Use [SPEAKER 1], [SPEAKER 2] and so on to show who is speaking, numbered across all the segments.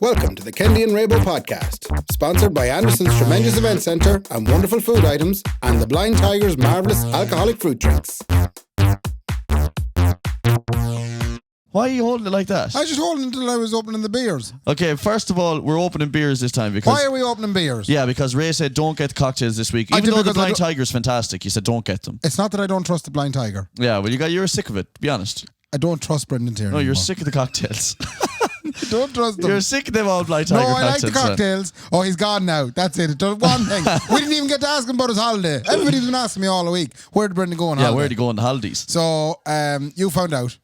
[SPEAKER 1] Welcome to the Kendy and Raybo podcast, sponsored by Anderson's Tremendous Event Centre and Wonderful Food Items and the Blind Tiger's marvellous alcoholic fruit drinks.
[SPEAKER 2] Why are you holding it like that?
[SPEAKER 3] I was just holding it until I was opening the beers.
[SPEAKER 2] Okay, first of all, we're opening beers this time because...
[SPEAKER 3] Why are we opening beers?
[SPEAKER 2] Yeah, because Ray said don't get cocktails this week. Even though the Blind Tiger's fantastic, he said don't get them.
[SPEAKER 3] It's not that I don't trust the Blind Tiger.
[SPEAKER 2] Yeah, well, you're sick of it, to be honest.
[SPEAKER 3] I don't trust Brendan Tierney.
[SPEAKER 2] No, you're
[SPEAKER 3] anymore.
[SPEAKER 2] sick of the cocktails.
[SPEAKER 3] I don't trust them.
[SPEAKER 2] You're sick of them all Blind Tiger
[SPEAKER 3] No, I like
[SPEAKER 2] cocktails.
[SPEAKER 3] the cocktails. Oh, he's gone now. That's it. It does one thing. We didn't even get to ask him about his holiday. Everybody's been asking me all the week, where did Brendan go on holiday?
[SPEAKER 2] Yeah, where did he go on the holidays?
[SPEAKER 3] So, you found out.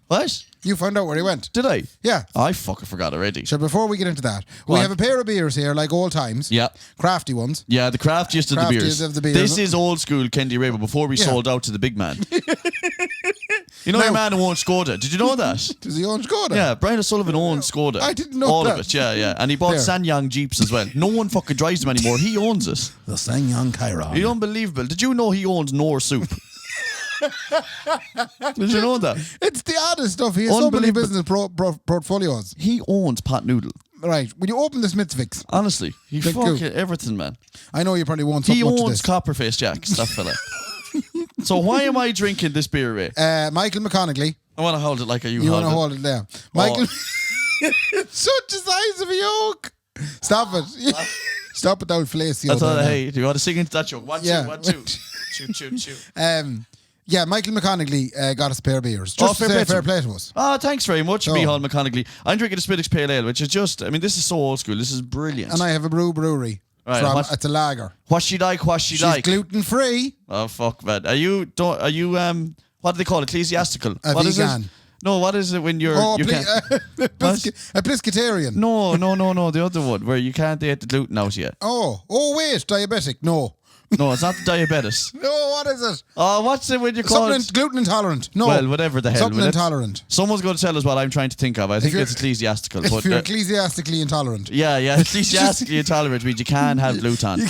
[SPEAKER 2] What?
[SPEAKER 3] You found out where he went.
[SPEAKER 2] Did I?
[SPEAKER 3] Yeah.
[SPEAKER 2] I fucking forgot already.
[SPEAKER 3] So before we get into that, we have a pair of beers here, like old times.
[SPEAKER 2] Yeah.
[SPEAKER 3] Crafty ones.
[SPEAKER 2] Yeah, the craftiest of the beers.
[SPEAKER 3] Of the beers.
[SPEAKER 2] This is old school Kendy Raybo before we sold out to the big man. You know your man who owns Skoda. Did you know that?
[SPEAKER 3] Does he own Skoda?
[SPEAKER 2] Yeah, Brian O'Sullivan owns Skoda.
[SPEAKER 3] I didn't know
[SPEAKER 2] all
[SPEAKER 3] that.
[SPEAKER 2] of it, yeah. And he bought Sanyang Jeeps as well. No one fucking drives them anymore. He owns it.
[SPEAKER 3] The Sanyang Chiron.
[SPEAKER 2] He's unbelievable. Did you know he owns Nor Soup? Did you know that?
[SPEAKER 3] It's the oddest stuff. He has so many business portfolios.
[SPEAKER 2] He owns Pot Noodle.
[SPEAKER 3] Right. When you open the Smithwick's.
[SPEAKER 2] Honestly, he fucking everything, man.
[SPEAKER 3] I know you probably won't talk
[SPEAKER 2] He
[SPEAKER 3] much of
[SPEAKER 2] owns
[SPEAKER 3] this.
[SPEAKER 2] Copperface Jacks, that fella. So why am I drinking this beer, Ray?
[SPEAKER 3] Michael McConaughey.
[SPEAKER 2] I want to hold it like you
[SPEAKER 3] want to hold it there. Michael. It's such a size of a yolk. Stop it. Stop it, that would flace you.
[SPEAKER 2] I thought, hey, do you want to sing into that joke? One, two. Chew.
[SPEAKER 3] Yeah, Michael McConaughey got us a pair of beers. Just fair play to us.
[SPEAKER 2] Oh, thanks very much, Micheál McConaughey. I'm drinking a Spinach Pale Ale, which is just, I mean, this is so old school. This is brilliant.
[SPEAKER 3] And I have a brewery.
[SPEAKER 2] Right,
[SPEAKER 3] it's a lager.
[SPEAKER 2] What she like?
[SPEAKER 3] She's gluten free.
[SPEAKER 2] Oh fuck, man. Are you what do they call it? Ecclesiastical.
[SPEAKER 3] What is it?
[SPEAKER 2] No, what is it when you're
[SPEAKER 3] a pescatarian?
[SPEAKER 2] No, the other one where you can't eat the gluten out yet.
[SPEAKER 3] Oh wait, diabetic.
[SPEAKER 2] No, it's not the diabetes.
[SPEAKER 3] No, what is it?
[SPEAKER 2] Oh, what's it when you call it?
[SPEAKER 3] Gluten intolerant. No.
[SPEAKER 2] Well, whatever the hell.
[SPEAKER 3] Something intolerant.
[SPEAKER 2] Someone's going to tell us what I'm trying to think of. I think it's ecclesiastical.
[SPEAKER 3] If you're ecclesiastically intolerant.
[SPEAKER 2] Yeah, ecclesiastically intolerant means you can't have gluten.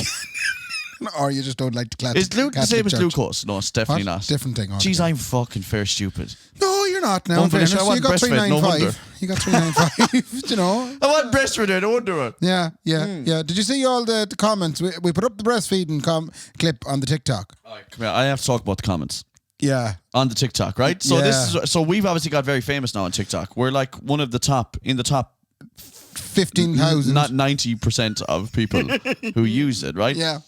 [SPEAKER 3] Or you just don't like the
[SPEAKER 2] Is gluten the same as glucose? No, it's definitely not.
[SPEAKER 3] Different thing.
[SPEAKER 2] Jeez, I'm fucking fair stupid.
[SPEAKER 3] No, you're not now. In fairness, you got 395. You got 395. You know.
[SPEAKER 2] I want breastfeeding. I won't do it.
[SPEAKER 3] Yeah. Did you see all the comments? We put up the breastfeeding clip on the TikTok.
[SPEAKER 2] All right, come here. I have to talk about the comments.
[SPEAKER 3] Yeah.
[SPEAKER 2] On the TikTok, right? So we've obviously got very famous now on TikTok. We're like one of the top
[SPEAKER 3] 15,000.
[SPEAKER 2] Not 90% of people who use it, right?
[SPEAKER 3] Yeah.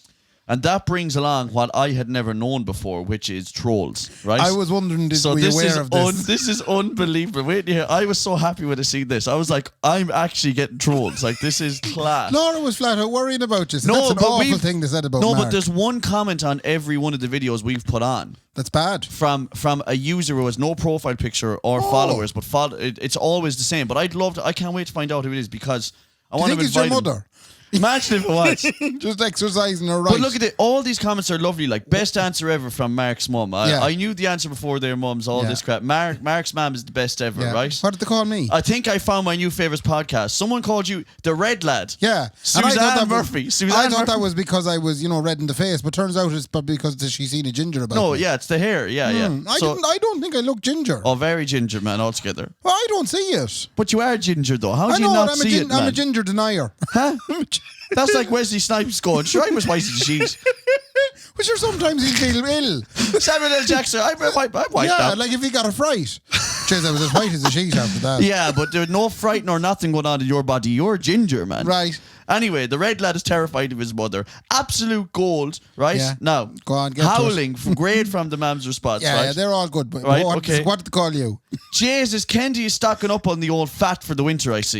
[SPEAKER 2] And that brings along what I had never known before, which is trolls, right?
[SPEAKER 3] I was wondering, were you aware of this?
[SPEAKER 2] This is unbelievable. Wait here. I was so happy when I see this. I was like, I'm actually getting trolls. Like, this is class.
[SPEAKER 3] Laura was flat out worrying about you. So that's an awful thing to say about Mark.
[SPEAKER 2] But there's one comment on every one of the videos we've put on.
[SPEAKER 3] That's bad.
[SPEAKER 2] From a user who has no profile picture or followers, but it's always the same. But I can't wait to find out who it is because I want to invite
[SPEAKER 3] it's your mother?
[SPEAKER 2] Imagine if it was.
[SPEAKER 3] Just exercising her right.
[SPEAKER 2] But look at it. All these comments are lovely. Like, best answer ever from Mark's mum. I knew the answer before their mums, all this crap. Mark's mum is the best ever, right?
[SPEAKER 3] What did they call me?
[SPEAKER 2] I think I found my new favourite podcast. Someone called you the Red Lad.
[SPEAKER 3] Yeah.
[SPEAKER 2] Suzanne Murphy.
[SPEAKER 3] I thought that was because I was, red in the face, but turns out it's probably because she's seen a ginger about
[SPEAKER 2] No,
[SPEAKER 3] me.
[SPEAKER 2] yeah, it's the hair. Yeah.
[SPEAKER 3] I don't think I look ginger.
[SPEAKER 2] Oh, very ginger, man, altogether.
[SPEAKER 3] Well, I don't see it.
[SPEAKER 2] But you are ginger, though. How do you not see it, man?
[SPEAKER 3] I'm a ginger denier.
[SPEAKER 2] Huh? That's like Wesley Snipes going, sure, I was white as the sheet.
[SPEAKER 3] But sure, sometimes he'd feel ill.
[SPEAKER 2] Samuel L. Jackson, I'm white now.
[SPEAKER 3] Like if he got a fright. Jeez, I was as white as a sheet after that.
[SPEAKER 2] Yeah, but there's no fright nor nothing going on in your body. You're ginger, man.
[SPEAKER 3] Right.
[SPEAKER 2] Anyway, the Red Lad is terrified of his mother. Absolute gold, right?
[SPEAKER 3] Yeah.
[SPEAKER 2] Now,
[SPEAKER 3] go on,
[SPEAKER 2] howling, great from the mam's response, right?
[SPEAKER 3] Yeah, they're all good. But
[SPEAKER 2] right,
[SPEAKER 3] what did they call you?
[SPEAKER 2] Jesus, Kendy is stocking up on the old fat for the winter, I see.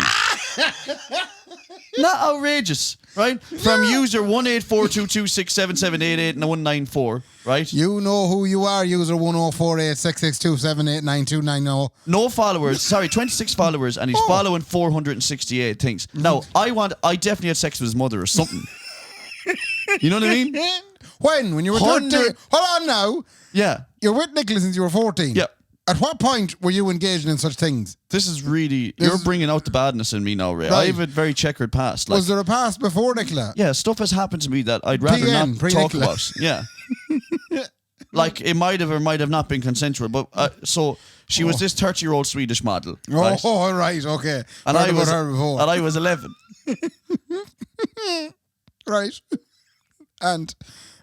[SPEAKER 2] Not outrageous, right? From user 1842267788194, and 194, right?
[SPEAKER 3] You know who you are, user 1048662789290.
[SPEAKER 2] No followers, 26 followers, and he's following 468 things. Now, I definitely had sex with his mother or something. You know what I mean?
[SPEAKER 3] When you were 13? Hold on now.
[SPEAKER 2] Yeah.
[SPEAKER 3] You're with Nicholas since you were 14.
[SPEAKER 2] Yep.
[SPEAKER 3] At what point were you engaging in such things?
[SPEAKER 2] This is really... You're bringing out the badness in me now, Ray. Right. I have a very checkered past.
[SPEAKER 3] Was there a past before Nicola?
[SPEAKER 2] Yeah, stuff has happened to me that I'd rather not talk about. Yeah. Like, it might have or might have not been consensual. But, so She was this 30-year-old Swedish model.
[SPEAKER 3] Oh,
[SPEAKER 2] Right?
[SPEAKER 3] all right, okay.
[SPEAKER 2] And
[SPEAKER 3] Heard
[SPEAKER 2] I
[SPEAKER 3] about
[SPEAKER 2] was
[SPEAKER 3] her before.
[SPEAKER 2] and I was 11.
[SPEAKER 3] Right. And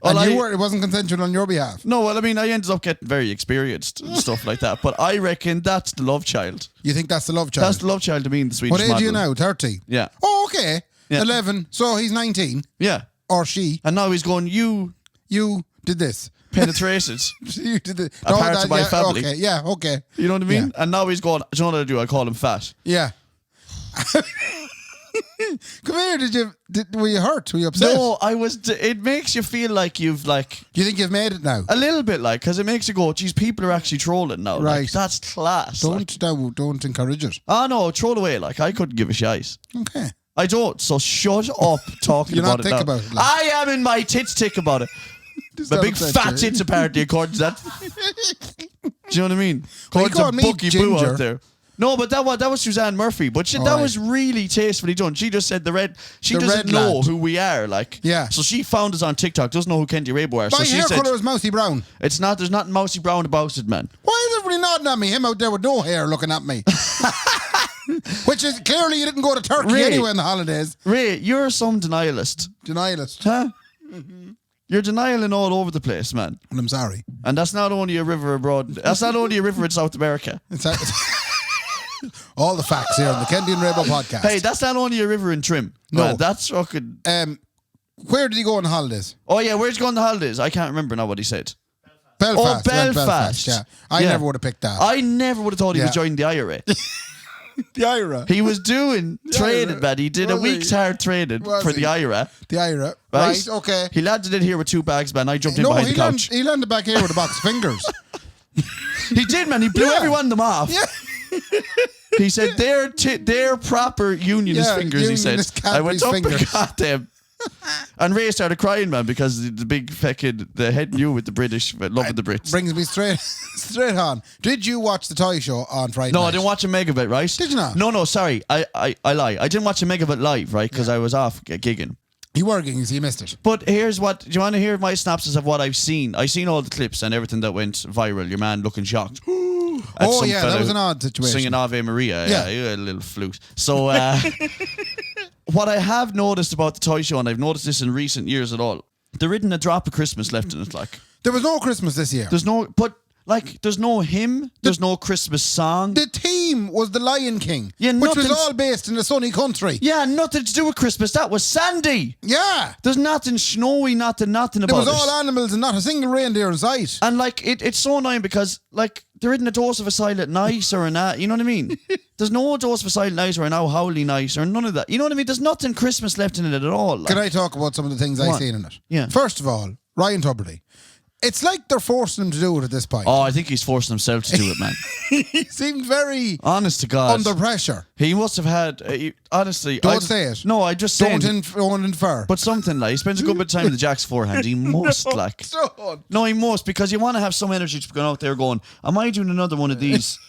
[SPEAKER 2] Well,
[SPEAKER 3] it wasn't consensual on your behalf.
[SPEAKER 2] No, well, I mean, I ended up getting very experienced and stuff like that. But I reckon that's the love child.
[SPEAKER 3] You think that's the love child?
[SPEAKER 2] That's the love child to me in the Swedish
[SPEAKER 3] What age
[SPEAKER 2] model.
[SPEAKER 3] are you now? 30?
[SPEAKER 2] Yeah.
[SPEAKER 3] Oh, okay.
[SPEAKER 2] Yeah.
[SPEAKER 3] 11. So he's 19.
[SPEAKER 2] Yeah.
[SPEAKER 3] Or she.
[SPEAKER 2] And now he's going, you
[SPEAKER 3] You did this.
[SPEAKER 2] penetrated.
[SPEAKER 3] You did this.
[SPEAKER 2] A part of my family.
[SPEAKER 3] Okay, yeah, okay.
[SPEAKER 2] You know what I mean?
[SPEAKER 3] Yeah.
[SPEAKER 2] And now he's going, do you know what I do? I call him fat.
[SPEAKER 3] Yeah. Come here, were you hurt? Were you upset?
[SPEAKER 2] No, it makes you feel like you've like...
[SPEAKER 3] Do you think you've made it now?
[SPEAKER 2] A little bit like, because it makes you go, geez, people are actually trolling now.
[SPEAKER 3] Right.
[SPEAKER 2] Like, that's class.
[SPEAKER 3] Don't encourage it.
[SPEAKER 2] Oh, no, throw it away. Like, I couldn't give a shite.
[SPEAKER 3] Okay.
[SPEAKER 2] I don't, so shut up talking
[SPEAKER 3] You're
[SPEAKER 2] about
[SPEAKER 3] not
[SPEAKER 2] it
[SPEAKER 3] thick
[SPEAKER 2] now.
[SPEAKER 3] about it, like.
[SPEAKER 2] I am in my tits tick about it. My big fat tits, apparently, according to that. Do you know what I mean?
[SPEAKER 3] Well, you
[SPEAKER 2] According
[SPEAKER 3] called
[SPEAKER 2] to
[SPEAKER 3] me
[SPEAKER 2] Bucky Boo
[SPEAKER 3] ginger.
[SPEAKER 2] out there. No, but that was Suzanne Murphy. But that
[SPEAKER 3] right.
[SPEAKER 2] was really tastefully done. She just said she
[SPEAKER 3] The
[SPEAKER 2] doesn't
[SPEAKER 3] red
[SPEAKER 2] know
[SPEAKER 3] lad.
[SPEAKER 2] who we are. Like,
[SPEAKER 3] Yeah.
[SPEAKER 2] So she found us on TikTok, doesn't know who Kendy Raybo are.
[SPEAKER 3] My
[SPEAKER 2] So she
[SPEAKER 3] hair
[SPEAKER 2] said,
[SPEAKER 3] colour is mousy brown.
[SPEAKER 2] there's nothing mousy brown about it, man.
[SPEAKER 3] Why is everybody nodding at me? Him out there with no hair looking at me. Which is clearly you didn't go to Turkey
[SPEAKER 2] Ray.
[SPEAKER 3] anyway in the holidays.
[SPEAKER 2] Ray, you're some denialist.
[SPEAKER 3] Denialist.
[SPEAKER 2] Huh? You're denialing all over the place, man.
[SPEAKER 3] And I'm sorry.
[SPEAKER 2] And that's not only a river abroad. That's not only a river in South America.
[SPEAKER 3] It's all the facts here on the Kendy and Raybo podcast.
[SPEAKER 2] Hey, that's not only a river in Trim.
[SPEAKER 3] No.
[SPEAKER 2] Man, that's fucking...
[SPEAKER 3] Where did he go on holidays?
[SPEAKER 2] Oh, yeah, where'd you go on the holidays? I can't remember now what he said.
[SPEAKER 3] Belfast.
[SPEAKER 2] Oh,
[SPEAKER 3] He went to
[SPEAKER 2] Belfast.
[SPEAKER 3] yeah. I
[SPEAKER 2] Yeah.
[SPEAKER 3] never would have picked that.
[SPEAKER 2] I never would have thought he was
[SPEAKER 3] Yeah.
[SPEAKER 2] joining the IRA.
[SPEAKER 3] The IRA.
[SPEAKER 2] He was doing trading,
[SPEAKER 3] IRA.
[SPEAKER 2] man. He did a
[SPEAKER 3] Was he?
[SPEAKER 2] week's hard trading
[SPEAKER 3] Was
[SPEAKER 2] for
[SPEAKER 3] he?
[SPEAKER 2] the IRA.
[SPEAKER 3] The IRA.
[SPEAKER 2] Right?
[SPEAKER 3] Right, okay.
[SPEAKER 2] He landed in here with 2 bags, man. I jumped in
[SPEAKER 3] No,
[SPEAKER 2] behind the
[SPEAKER 3] he
[SPEAKER 2] couch.
[SPEAKER 3] landed back here with a box of fingers.
[SPEAKER 2] He did, man. He blew
[SPEAKER 3] Yeah.
[SPEAKER 2] every one of them off.
[SPEAKER 3] Yeah.
[SPEAKER 2] He said, they're proper unionist
[SPEAKER 3] Yeah,
[SPEAKER 2] fingers, he said.
[SPEAKER 3] unionist
[SPEAKER 2] I went
[SPEAKER 3] Cadbury's
[SPEAKER 2] up and
[SPEAKER 3] fingers.
[SPEAKER 2] got them. And Ray started crying, man, because the big fucking, the head knew with the British, loving the Brits.
[SPEAKER 3] Brings me straight on. Did you watch the toy show on Friday
[SPEAKER 2] No,
[SPEAKER 3] night?
[SPEAKER 2] I didn't watch a Megabit, right?
[SPEAKER 3] Did you not?
[SPEAKER 2] No, sorry. I lie. I didn't watch a Megabit live, right? Because I was off gigging.
[SPEAKER 3] You were gigging, so you missed it.
[SPEAKER 2] But here's what, do you want to hear my synopsis of what I've seen? I've seen all the clips and everything that went viral. Your man looking shocked. At
[SPEAKER 3] Oh,
[SPEAKER 2] some
[SPEAKER 3] yeah, that
[SPEAKER 2] fella
[SPEAKER 3] was an odd situation.
[SPEAKER 2] Singing Ave Maria.
[SPEAKER 3] Yeah.
[SPEAKER 2] Yeah, a little flute. So, what I have noticed about the toy show, and I've noticed this in recent years at all, there isn't a drop of Christmas left in it, like.
[SPEAKER 3] There was no Christmas this year.
[SPEAKER 2] There's no hymn, there's no Christmas song.
[SPEAKER 3] The team was the Lion King,
[SPEAKER 2] Yeah,
[SPEAKER 3] which was
[SPEAKER 2] nothing's-
[SPEAKER 3] all based in a sunny country.
[SPEAKER 2] Yeah, nothing to do with Christmas. That was Sandy.
[SPEAKER 3] Yeah.
[SPEAKER 2] There's nothing snowy, nothing about
[SPEAKER 3] There was
[SPEAKER 2] it.
[SPEAKER 3] all animals and not a single reindeer in sight.
[SPEAKER 2] And like it's so annoying because like there isn't a dose of a silent night or an you know what I mean? There's no dose of a silent night or an ow howly night or none of that. You know what I mean? There's nothing Christmas left in it at all. Like.
[SPEAKER 3] Can I talk about some of the things I've
[SPEAKER 2] on.
[SPEAKER 3] seen in it?
[SPEAKER 2] Yeah.
[SPEAKER 3] First of all, Ryan Tuberty. It's like they're forcing him to do it at this point.
[SPEAKER 2] Oh, I think he's forcing himself to do it, man.
[SPEAKER 3] He seemed very
[SPEAKER 2] Honest to God.
[SPEAKER 3] under pressure.
[SPEAKER 2] He must have had, honestly.
[SPEAKER 3] Don't say it.
[SPEAKER 2] No, I just saying.
[SPEAKER 3] Don't infer.
[SPEAKER 2] But something like, he spends a good bit of time in the Jack's forehand. He must, like.
[SPEAKER 3] Don't.
[SPEAKER 2] No, he must, because you want to have some energy to be going out there going, am I doing another one of these?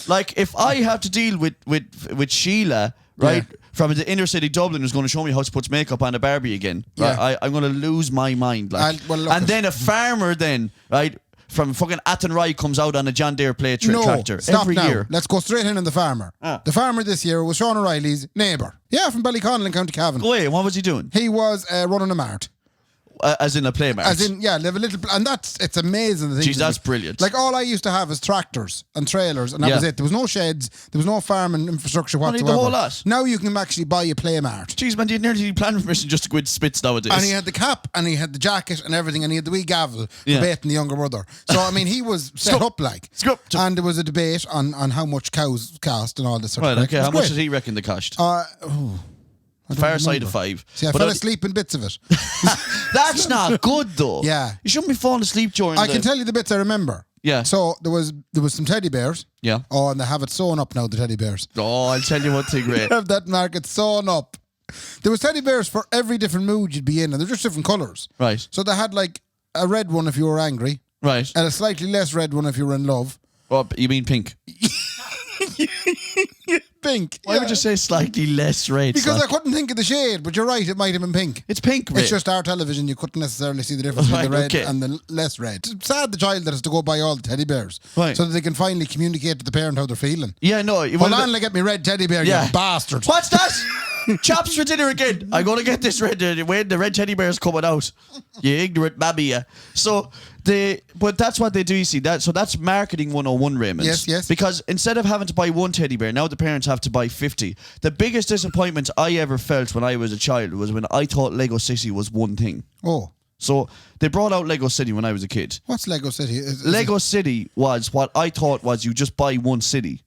[SPEAKER 2] Like, if I have to deal with Sheila, right,
[SPEAKER 3] Yeah.
[SPEAKER 2] from the inner city Dublin, who's going to show me how to put makeup on a Barbie again, right,
[SPEAKER 3] Yeah.
[SPEAKER 2] I'm going to lose my mind. Like. And then a farmer then, right, from fucking Athenry comes out on a John Deere play tractor
[SPEAKER 3] stop
[SPEAKER 2] every
[SPEAKER 3] now.
[SPEAKER 2] year.
[SPEAKER 3] Let's go straight in on the farmer.
[SPEAKER 2] Ah.
[SPEAKER 3] The farmer this year was Sean O'Reilly's neighbour. Yeah, from Ballyconnell in County Cavan.
[SPEAKER 2] Go away, what was he doing?
[SPEAKER 3] He was running a mart.
[SPEAKER 2] As in a play mart.
[SPEAKER 3] As in, yeah, live a little, and it's amazing. The things
[SPEAKER 2] Jeez, that's brilliant.
[SPEAKER 3] Like all I used to have is tractors and trailers, and that
[SPEAKER 2] Yeah.
[SPEAKER 3] was it. There was no sheds, there was no farming infrastructure
[SPEAKER 2] Only the
[SPEAKER 3] whatsoever.
[SPEAKER 2] whole lot.
[SPEAKER 3] Now you can actually buy a play mart.
[SPEAKER 2] Jeez, man, you nearly need planning permission just to go into Spitz nowadays.
[SPEAKER 3] And he had the cap, and he had the jacket, and everything, and he had the wee gavel for
[SPEAKER 2] Yeah.
[SPEAKER 3] baiting the younger brother. So I mean, he was set up like.
[SPEAKER 2] Scrub.
[SPEAKER 3] And there was a debate on how much cows cost and all this sort
[SPEAKER 2] Right,
[SPEAKER 3] of thing.
[SPEAKER 2] okay,
[SPEAKER 3] It was
[SPEAKER 2] how much
[SPEAKER 3] great.
[SPEAKER 2] did he reckon they cost?
[SPEAKER 3] I don't
[SPEAKER 2] Far side
[SPEAKER 3] remember.
[SPEAKER 2] of 5.
[SPEAKER 3] See, I
[SPEAKER 2] But
[SPEAKER 3] fell asleep in bits of it.
[SPEAKER 2] That's not good though.
[SPEAKER 3] Yeah.
[SPEAKER 2] You shouldn't be falling asleep during
[SPEAKER 3] I can tell you the bits I remember.
[SPEAKER 2] Yeah.
[SPEAKER 3] So there was some teddy bears.
[SPEAKER 2] Yeah.
[SPEAKER 3] Oh, and they have it sewn up now, the teddy bears.
[SPEAKER 2] Oh, I'll tell you one thing, Ray.
[SPEAKER 3] They have that market sewn up. There was teddy bears for every different mood you'd be in, and they're just different colours.
[SPEAKER 2] Right.
[SPEAKER 3] So they had like a red one if you were angry,
[SPEAKER 2] Right.
[SPEAKER 3] and a slightly less red one if you were in love.
[SPEAKER 2] Oh, you mean pink?
[SPEAKER 3] pink.
[SPEAKER 2] Why would you say slightly less red?
[SPEAKER 3] Because I couldn't think of the shade, but you're right, it might have been pink.
[SPEAKER 2] It's pink, Ray.
[SPEAKER 3] It's just our television, you couldn't necessarily see the difference between the red and the less red. It's sad the child that has to go buy all the teddy bears so that they can finally communicate to the parent how they're feeling.
[SPEAKER 2] Yeah, no.
[SPEAKER 3] Hold on, let get me red teddy bear, you bastard.
[SPEAKER 2] What's that? Chops for dinner again. I'm going to get this red. When the red teddy bear's coming out. You ignorant babby, yeah. So, but that's what they do, you see. So that's marketing 101, Raymond.
[SPEAKER 3] Yes.
[SPEAKER 2] Because instead of having to buy one teddy bear, now the parents have to buy 50. The biggest disappointment I ever felt when I was a child was when I thought Lego City was one thing.
[SPEAKER 3] Oh.
[SPEAKER 2] So they brought out Lego City when I was a kid.
[SPEAKER 3] What's Lego City?
[SPEAKER 2] Lego City was what I thought was you just buy one city.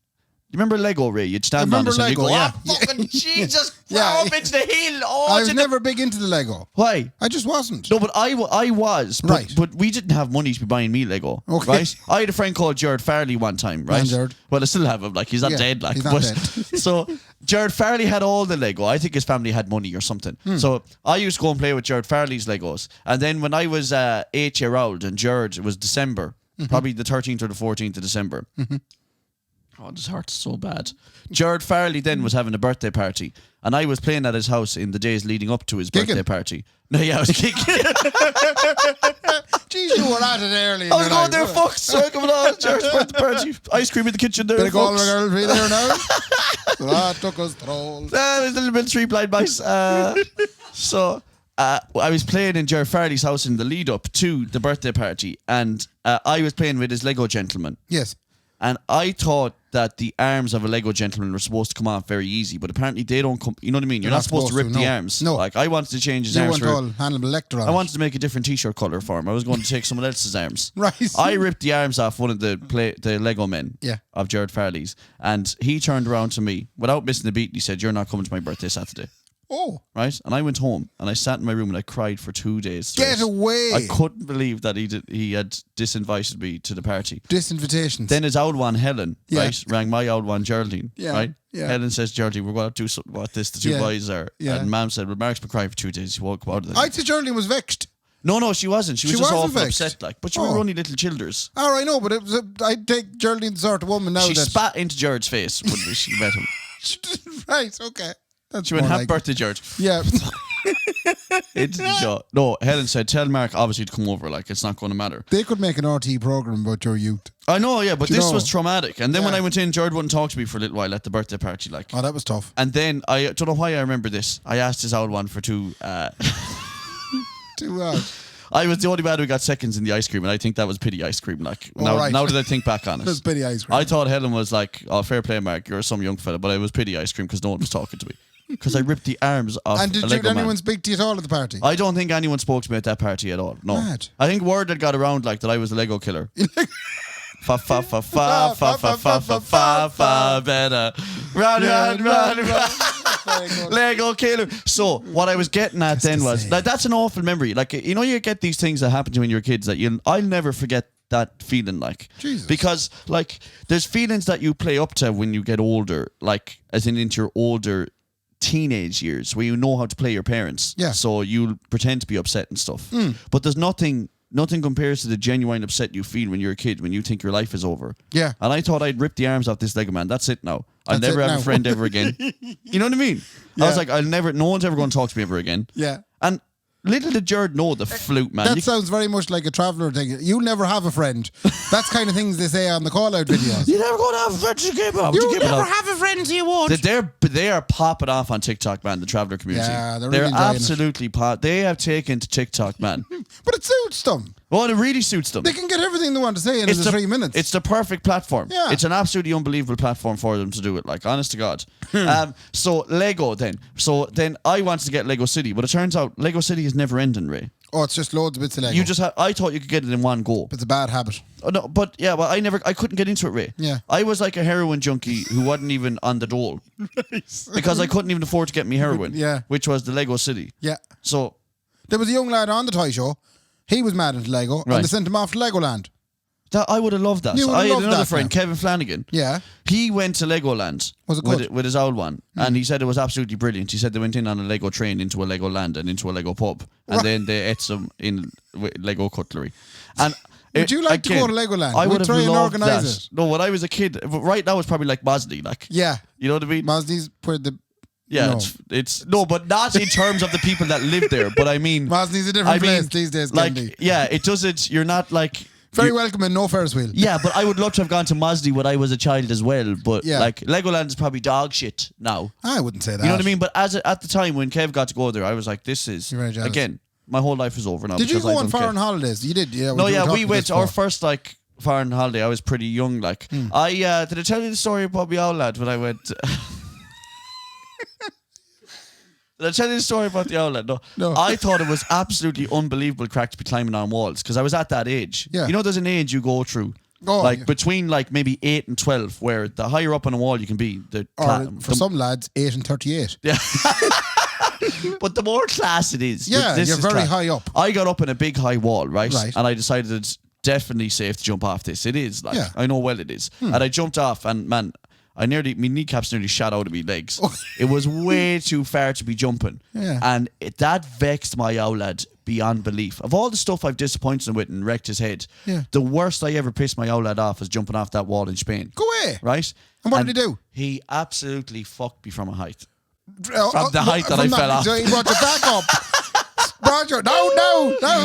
[SPEAKER 2] You remember Lego, Ray? You'd stand on this and you go, fucking Jesus, up into the hill.
[SPEAKER 3] I was never big into the Lego.
[SPEAKER 2] Why?
[SPEAKER 3] I just wasn't.
[SPEAKER 2] No, but I was. But,
[SPEAKER 3] Right.
[SPEAKER 2] But we didn't have money to be buying me Lego.
[SPEAKER 3] Okay.
[SPEAKER 2] Right? I had a friend called Jared Farley one time, right?
[SPEAKER 3] Jared.
[SPEAKER 2] Well, I still have him. Like, he's not dead. Like,
[SPEAKER 3] he's not dead.
[SPEAKER 2] So, Jared Farley had all the Lego. I think his family had money or something. So, I used to go and play with Jared Farley's Legos. And then when I was 8 year old and Jared, it was December, probably the 13th or the 14th of December. Oh, this hurts so bad. Jared Farley then was having a birthday party, and I was playing at his house in the days leading up to his birthday party. No, yeah, I was kicking.
[SPEAKER 3] Jeez, you were at it early.
[SPEAKER 2] I was going there, fuck, so coming on, Jared's birthday party. Ice cream in the kitchen there.
[SPEAKER 3] Bit of Galway girl be there now. That took us troll.
[SPEAKER 2] There's a little bit of three blind mice. So I was playing in Jared Farley's house in the lead up to the birthday party, and I was playing with his Lego gentleman.
[SPEAKER 3] Yes.
[SPEAKER 2] And I thought that the arms of a Lego gentleman were supposed to come off very easy, but apparently they don't come. You know what I mean? You're not supposed to rip the arms.
[SPEAKER 3] No.
[SPEAKER 2] Like, I wanted to change his
[SPEAKER 3] You
[SPEAKER 2] arms.
[SPEAKER 3] went all Hannibal Lecter on
[SPEAKER 2] I wanted to make a different t-shirt colour for him. I was going to take someone else's arms.
[SPEAKER 3] Right.
[SPEAKER 2] I ripped the arms off one of the Lego men
[SPEAKER 3] of
[SPEAKER 2] Jared Farley's, and he turned around to me without missing a beat and he said, "You're not coming to my birthday Saturday."
[SPEAKER 3] Oh.
[SPEAKER 2] Right? And I went home and I sat in my room and I cried for 2 days straight.
[SPEAKER 3] Get away.
[SPEAKER 2] I couldn't believe that he had disinvited me to the party.
[SPEAKER 3] Disinvitations.
[SPEAKER 2] Then his old one, Helen, right, rang my old one, Geraldine, right?
[SPEAKER 3] Yeah.
[SPEAKER 2] Helen says, Geraldine, we're going to do something about this. The two boys are.
[SPEAKER 3] Yeah.
[SPEAKER 2] And Mum said, well, Mark's been crying for 2 days. He won't come out of it.
[SPEAKER 3] I'd say Geraldine was vexed.
[SPEAKER 2] No, she wasn't. She was just awful upset, like. But you were only little childers.
[SPEAKER 3] Oh, I know, but it was I'd take Geraldine the sort of woman now
[SPEAKER 2] she spat into Jared's face when she met him.
[SPEAKER 3] Right, okay.
[SPEAKER 2] She went, happy birthday, George.
[SPEAKER 3] Yeah.
[SPEAKER 2] No, Helen said, tell Mark obviously to come over, like, it's not going to matter.
[SPEAKER 3] They could make an RT program about your youth.
[SPEAKER 2] I know, yeah, but this was traumatic. And then when I went in, Jared wouldn't talk to me for a little while at the birthday party, like.
[SPEAKER 3] Oh, that was tough.
[SPEAKER 2] And then, I don't know why I remember this. I asked his old one for two... I was the only man who got seconds in the ice cream, and I think that was pity ice cream. Like, now that I think back on it.
[SPEAKER 3] It was pity ice cream.
[SPEAKER 2] I thought Helen was like, oh, fair play, Mark, you're some young fella, but it was pity ice cream because no one was talking to me. Because I ripped the arms off.
[SPEAKER 3] And did anyone speak to you at all at the party?
[SPEAKER 2] I don't think anyone spoke to me at that party at all. No.
[SPEAKER 3] Mad.
[SPEAKER 2] I think word had got around like that I was the Lego killer. Fa fa fa fa fa fa fa fa fa fa better. Run. Lego killer. So what I was getting at then was like, that's an awful memory. Like, you know, you get these things that happen to you when you're kids that I'll never forget that feeling, like.
[SPEAKER 3] Jesus.
[SPEAKER 2] Because like there's feelings that you play up to when you get older, like as in into your older teenage years where you know how to play your parents.
[SPEAKER 3] Yeah.
[SPEAKER 2] So you'll pretend to be upset and stuff. But there's nothing compares to the genuine upset you feel when you're a kid, when you think your life is over.
[SPEAKER 3] Yeah.
[SPEAKER 2] And I thought I'd rip the arms off this Lego man. That's it now. I'll never have a friend ever again. You know what I mean? Yeah. I was like, no one's ever going to talk to me ever again.
[SPEAKER 3] Yeah.
[SPEAKER 2] And little did Jared know the flute, man.
[SPEAKER 3] That sounds very much like a traveller thing. You'll never have a friend. That's kind of things they say on the call-out videos.
[SPEAKER 2] You're never going to have a friend to keep up.
[SPEAKER 3] You'll never have a friend you won't.
[SPEAKER 2] They are popping off on TikTok, man, the traveller community.
[SPEAKER 3] Yeah, they're
[SPEAKER 2] really
[SPEAKER 3] absolutely
[SPEAKER 2] They have taken to TikTok, man.
[SPEAKER 3] But it suits them.
[SPEAKER 2] Well, it really suits them.
[SPEAKER 3] They can get everything they want to say in 3 minutes.
[SPEAKER 2] It's the perfect platform.
[SPEAKER 3] Yeah.
[SPEAKER 2] It's an absolutely unbelievable platform for them to do it, like, honest to God. So Lego then. So then I wanted to get Lego City, but it turns out Lego City is never ending, Ray.
[SPEAKER 3] Oh, it's just loads of bits of Lego.
[SPEAKER 2] I thought you could get it in one go.
[SPEAKER 3] It's a bad habit.
[SPEAKER 2] Oh, no, but yeah, well, I couldn't get into it, Ray.
[SPEAKER 3] Yeah.
[SPEAKER 2] I was like a heroin junkie who wasn't even on the dole. Nice. Because I couldn't even afford to get me heroin.
[SPEAKER 3] Yeah.
[SPEAKER 2] Which was the Lego City.
[SPEAKER 3] Yeah.
[SPEAKER 2] So
[SPEAKER 3] there was a young lad on the toy show. He was mad into Lego, and they sent him off to Legoland.
[SPEAKER 2] I would have loved that. I had another friend, Kevin Flanagan.
[SPEAKER 3] Yeah.
[SPEAKER 2] He went to Legoland with his old one, and he said it was absolutely brilliant. He said they went in on a Lego train into a Lego land and into a Lego pub, and then they ate some in Lego cutlery. And
[SPEAKER 3] Would you like to go to Legoland?
[SPEAKER 2] I would
[SPEAKER 3] try and
[SPEAKER 2] loved
[SPEAKER 3] organise
[SPEAKER 2] that.
[SPEAKER 3] it.
[SPEAKER 2] No, when I was a kid, but right now it's probably like Mosley, like.
[SPEAKER 3] Yeah.
[SPEAKER 2] You know what I mean?
[SPEAKER 3] Mosley's where the...
[SPEAKER 2] Yeah, it's no, but not in terms of the people that live there. But I mean,
[SPEAKER 3] Mosley's a different place these days.
[SPEAKER 2] Like,
[SPEAKER 3] Kendy.
[SPEAKER 2] yeah, it doesn't. You're not like
[SPEAKER 3] very welcome and no Ferris wheel.
[SPEAKER 2] Yeah, but I would love to have gone to Mosley when I was a child as well. But like Legoland is probably dog shit now.
[SPEAKER 3] I wouldn't say that.
[SPEAKER 2] You know what I mean? But at the time when Kev got to go there, I was like, this is again, my whole life is over now.
[SPEAKER 3] Did you go on foreign holidays? You did, yeah.
[SPEAKER 2] No, yeah, we went our first like foreign holiday. I was pretty young. Like did I tell you the story about my old lad when I went? Did I tell you the story about the outlet? No. I thought it was absolutely unbelievable crack to be climbing on walls because I was at that age.
[SPEAKER 3] Yeah.
[SPEAKER 2] You know, there's an age you go through. Between like maybe 8 and 12, where the higher up on a wall you can be.
[SPEAKER 3] For some lads, 8 and 38.
[SPEAKER 2] Yeah. But the more class it is.
[SPEAKER 3] Yeah, you're very high up.
[SPEAKER 2] I got up in a big high wall, right? And I decided it's definitely safe to jump off this. It is. I know well it is. And I jumped off and man, my kneecaps nearly shot out of my legs. It was way too far to be jumping.
[SPEAKER 3] Yeah.
[SPEAKER 2] And that vexed my old lad beyond belief. Of all the stuff I've disappointed him with and wrecked his head, the worst I ever pissed my old lad off was jumping off that wall in Spain.
[SPEAKER 3] Go away.
[SPEAKER 2] Right?
[SPEAKER 3] And what did he do?
[SPEAKER 2] He absolutely fucked me from a height. From the height that I fell off.
[SPEAKER 3] So he brought you back up. Roger, no.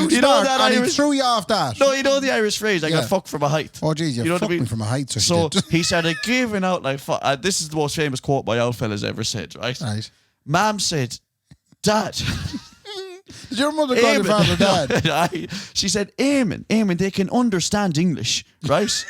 [SPEAKER 2] You know that Irish...
[SPEAKER 3] he threw you off that.
[SPEAKER 2] No, you know the Irish phrase, I got fucked from a height.
[SPEAKER 3] Oh, geez, you fucked me from a height.
[SPEAKER 2] So he started giving out like... this is the most famous quote my old fella's ever said, right?
[SPEAKER 3] Right.
[SPEAKER 2] Mom said, Dad...
[SPEAKER 3] Did your mother call your father Dad?
[SPEAKER 2] She said, Eamon, they can understand English, right?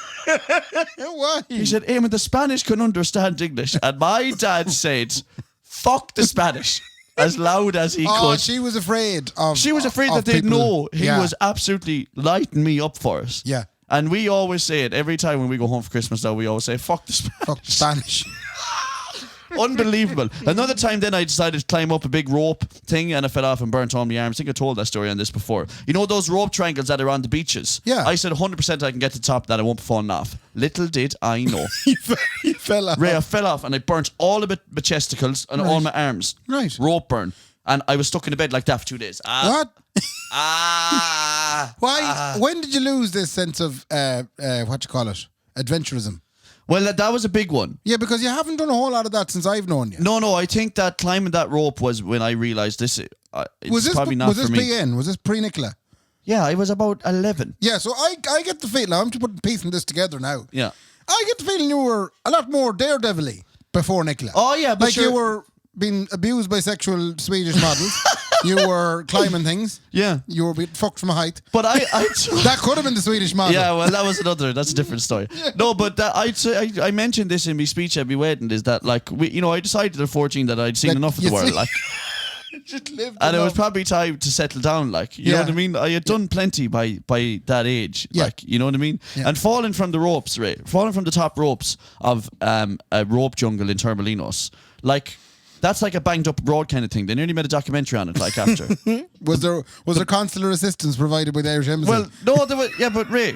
[SPEAKER 3] Why?
[SPEAKER 2] He said, Eamon, the Spanish can understand English. And my dad said, fuck the Spanish. As loud as he could.
[SPEAKER 3] Oh, she was afraid of...
[SPEAKER 2] She was afraid that they'd know he was absolutely lighting me up for us.
[SPEAKER 3] Yeah.
[SPEAKER 2] And we always say it every time when we go home for Christmas now, we always say, fuck the Spanish.
[SPEAKER 3] Fuck the Spanish.
[SPEAKER 2] Unbelievable. Another time then I decided to climb up a big rope thing and I fell off and burnt all my arms. I think I told that story on this before. You know those rope triangles that are on the beaches?
[SPEAKER 3] Yeah.
[SPEAKER 2] I said 100% I can get to the top that I won't be falling off. Little did I know.
[SPEAKER 3] You fell off.
[SPEAKER 2] Ray, I fell off and I burnt all of my chesticles and all my arms.
[SPEAKER 3] Right.
[SPEAKER 2] Rope burn. And I was stuck in a bed like that for 2 days.
[SPEAKER 3] What? Why? When did you lose this sense of, adventurism?
[SPEAKER 2] Well, that was a big one.
[SPEAKER 3] Yeah, because you haven't done a whole lot of that since I've known you.
[SPEAKER 2] No, I think that climbing that rope was when I realised this. It's probably not for me.
[SPEAKER 3] Was this PN? Was this pre-Nicola?
[SPEAKER 2] Yeah, I was about 11.
[SPEAKER 3] Yeah, so I get the feeling, I'm just piecing this together now.
[SPEAKER 2] Yeah.
[SPEAKER 3] I get the feeling you were a lot more daredevil-y before Nicola.
[SPEAKER 2] Oh, yeah, but
[SPEAKER 3] you were being abused by sexual Swedish models. You were climbing things.
[SPEAKER 2] Yeah.
[SPEAKER 3] You were being fucked from a height.
[SPEAKER 2] But
[SPEAKER 3] that could have been the Swedish model.
[SPEAKER 2] Yeah, well, that's a different story. Yeah. No, but I mentioned this in my speech at my wedding, is that, like, I decided at 14 that I'd seen enough of the world, like.
[SPEAKER 3] Just lived
[SPEAKER 2] and it was probably time to settle down, like, you know what I mean? I had done plenty by that age, like, you know what I mean? Yeah. And falling from the ropes, falling from the top ropes of a rope jungle in Torremolinos, like, that's like a banged up road kind of thing. They nearly made a documentary on it, like, after.
[SPEAKER 3] Was there consular assistance provided by the Irish Embassy?
[SPEAKER 2] Well, no, but Ray,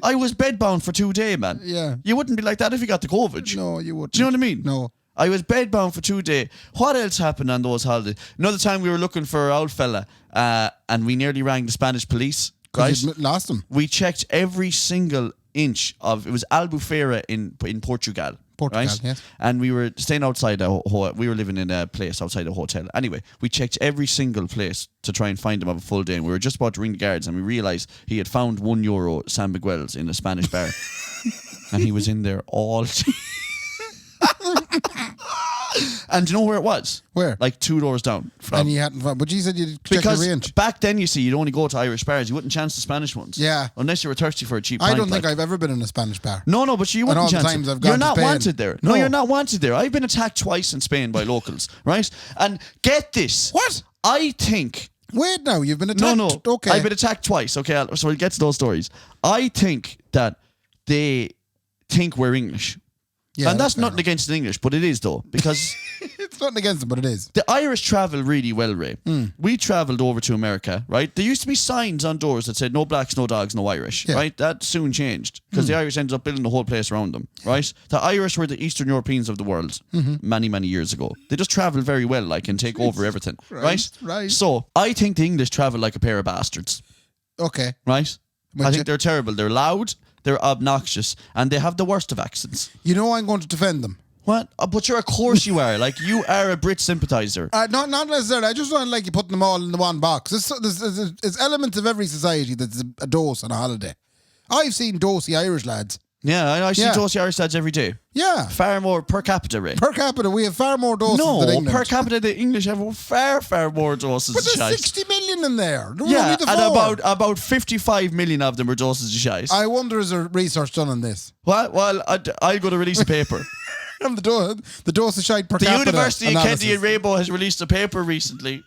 [SPEAKER 2] I was bedbound for 2 days, man.
[SPEAKER 3] Yeah.
[SPEAKER 2] You wouldn't be like that if you got the COVID.
[SPEAKER 3] No, you wouldn't.
[SPEAKER 2] Do you know what I mean?
[SPEAKER 3] No.
[SPEAKER 2] I was bedbound for 2 days. What else happened on those holidays? Another time we were looking for our old fella, and we nearly rang the Spanish police.
[SPEAKER 3] Because you lost him.
[SPEAKER 2] We checked every single inch of... It was Albufeira in Portugal. Right?
[SPEAKER 3] Yes.
[SPEAKER 2] And we were staying outside we were living in a place outside a hotel. Anyway, we checked every single place to try and find him of a full day. And we were just about to ring the guards and we realised he had found €1 San Miguel's in a Spanish bar. And he was in there all day. And do you know where it was?
[SPEAKER 3] Where?
[SPEAKER 2] Like 2 doors down.
[SPEAKER 3] And you hadn't found... But you said you'd check every inch.
[SPEAKER 2] Because back then, you see, you'd only go to Irish bars. You wouldn't chance the Spanish ones.
[SPEAKER 3] Yeah.
[SPEAKER 2] Unless you were thirsty for a cheap pint.
[SPEAKER 3] I don't think I've ever been in a Spanish bar.
[SPEAKER 2] No, but you wouldn't chance it.
[SPEAKER 3] You're
[SPEAKER 2] not wanted there. No, you're not wanted there. I've been attacked twice in Spain by locals, right? And get this.
[SPEAKER 3] What?
[SPEAKER 2] I think...
[SPEAKER 3] Wait now, you've been attacked?
[SPEAKER 2] No.
[SPEAKER 3] Okay.
[SPEAKER 2] I've been attacked twice, okay? So we'll get to those stories. I think that they think we're English. Yeah, and that's nothing against the English, but it is though, because
[SPEAKER 3] it's nothing against them, but it is.
[SPEAKER 2] The Irish travel really well, Ray. We travelled over to America, right? There used to be signs on doors that said no blacks, no dogs, no Irish, right? That soon changed because the Irish ended up building the whole place around them, right? The Irish were the Eastern Europeans of the world many, many years ago. They just travel very well, like, and take over everything, right?
[SPEAKER 3] Right.
[SPEAKER 2] So I think the English travel like a pair of bastards.
[SPEAKER 3] Okay.
[SPEAKER 2] Right? I think they're terrible. They're loud, they're obnoxious, and they have the worst of accents.
[SPEAKER 3] You know I'm going to defend them.
[SPEAKER 2] What? But of course you are. Like, you are a Brit sympathiser.
[SPEAKER 3] Not necessarily. I just don't like you putting them all in the one box. There's elements of every society that's a dose on a holiday. I've seen dosey Irish lads.
[SPEAKER 2] Yeah, I see dosey Irish lads every day.
[SPEAKER 3] Yeah.
[SPEAKER 2] Far more per capita rate.
[SPEAKER 3] Per capita, we have far more doses than England.
[SPEAKER 2] No, per capita, the English have far, far more doses
[SPEAKER 3] but
[SPEAKER 2] of shite.
[SPEAKER 3] there's 60 million in there.
[SPEAKER 2] Yeah, and about 55 million of them are doses of shite.
[SPEAKER 3] I wonder, is there research done on this?
[SPEAKER 2] What? Well, I'll go to release a paper.
[SPEAKER 3] The dose of shite per
[SPEAKER 2] capita.
[SPEAKER 3] The
[SPEAKER 2] University of
[SPEAKER 3] analysis.
[SPEAKER 2] Kendy and Raybo has released a paper recently.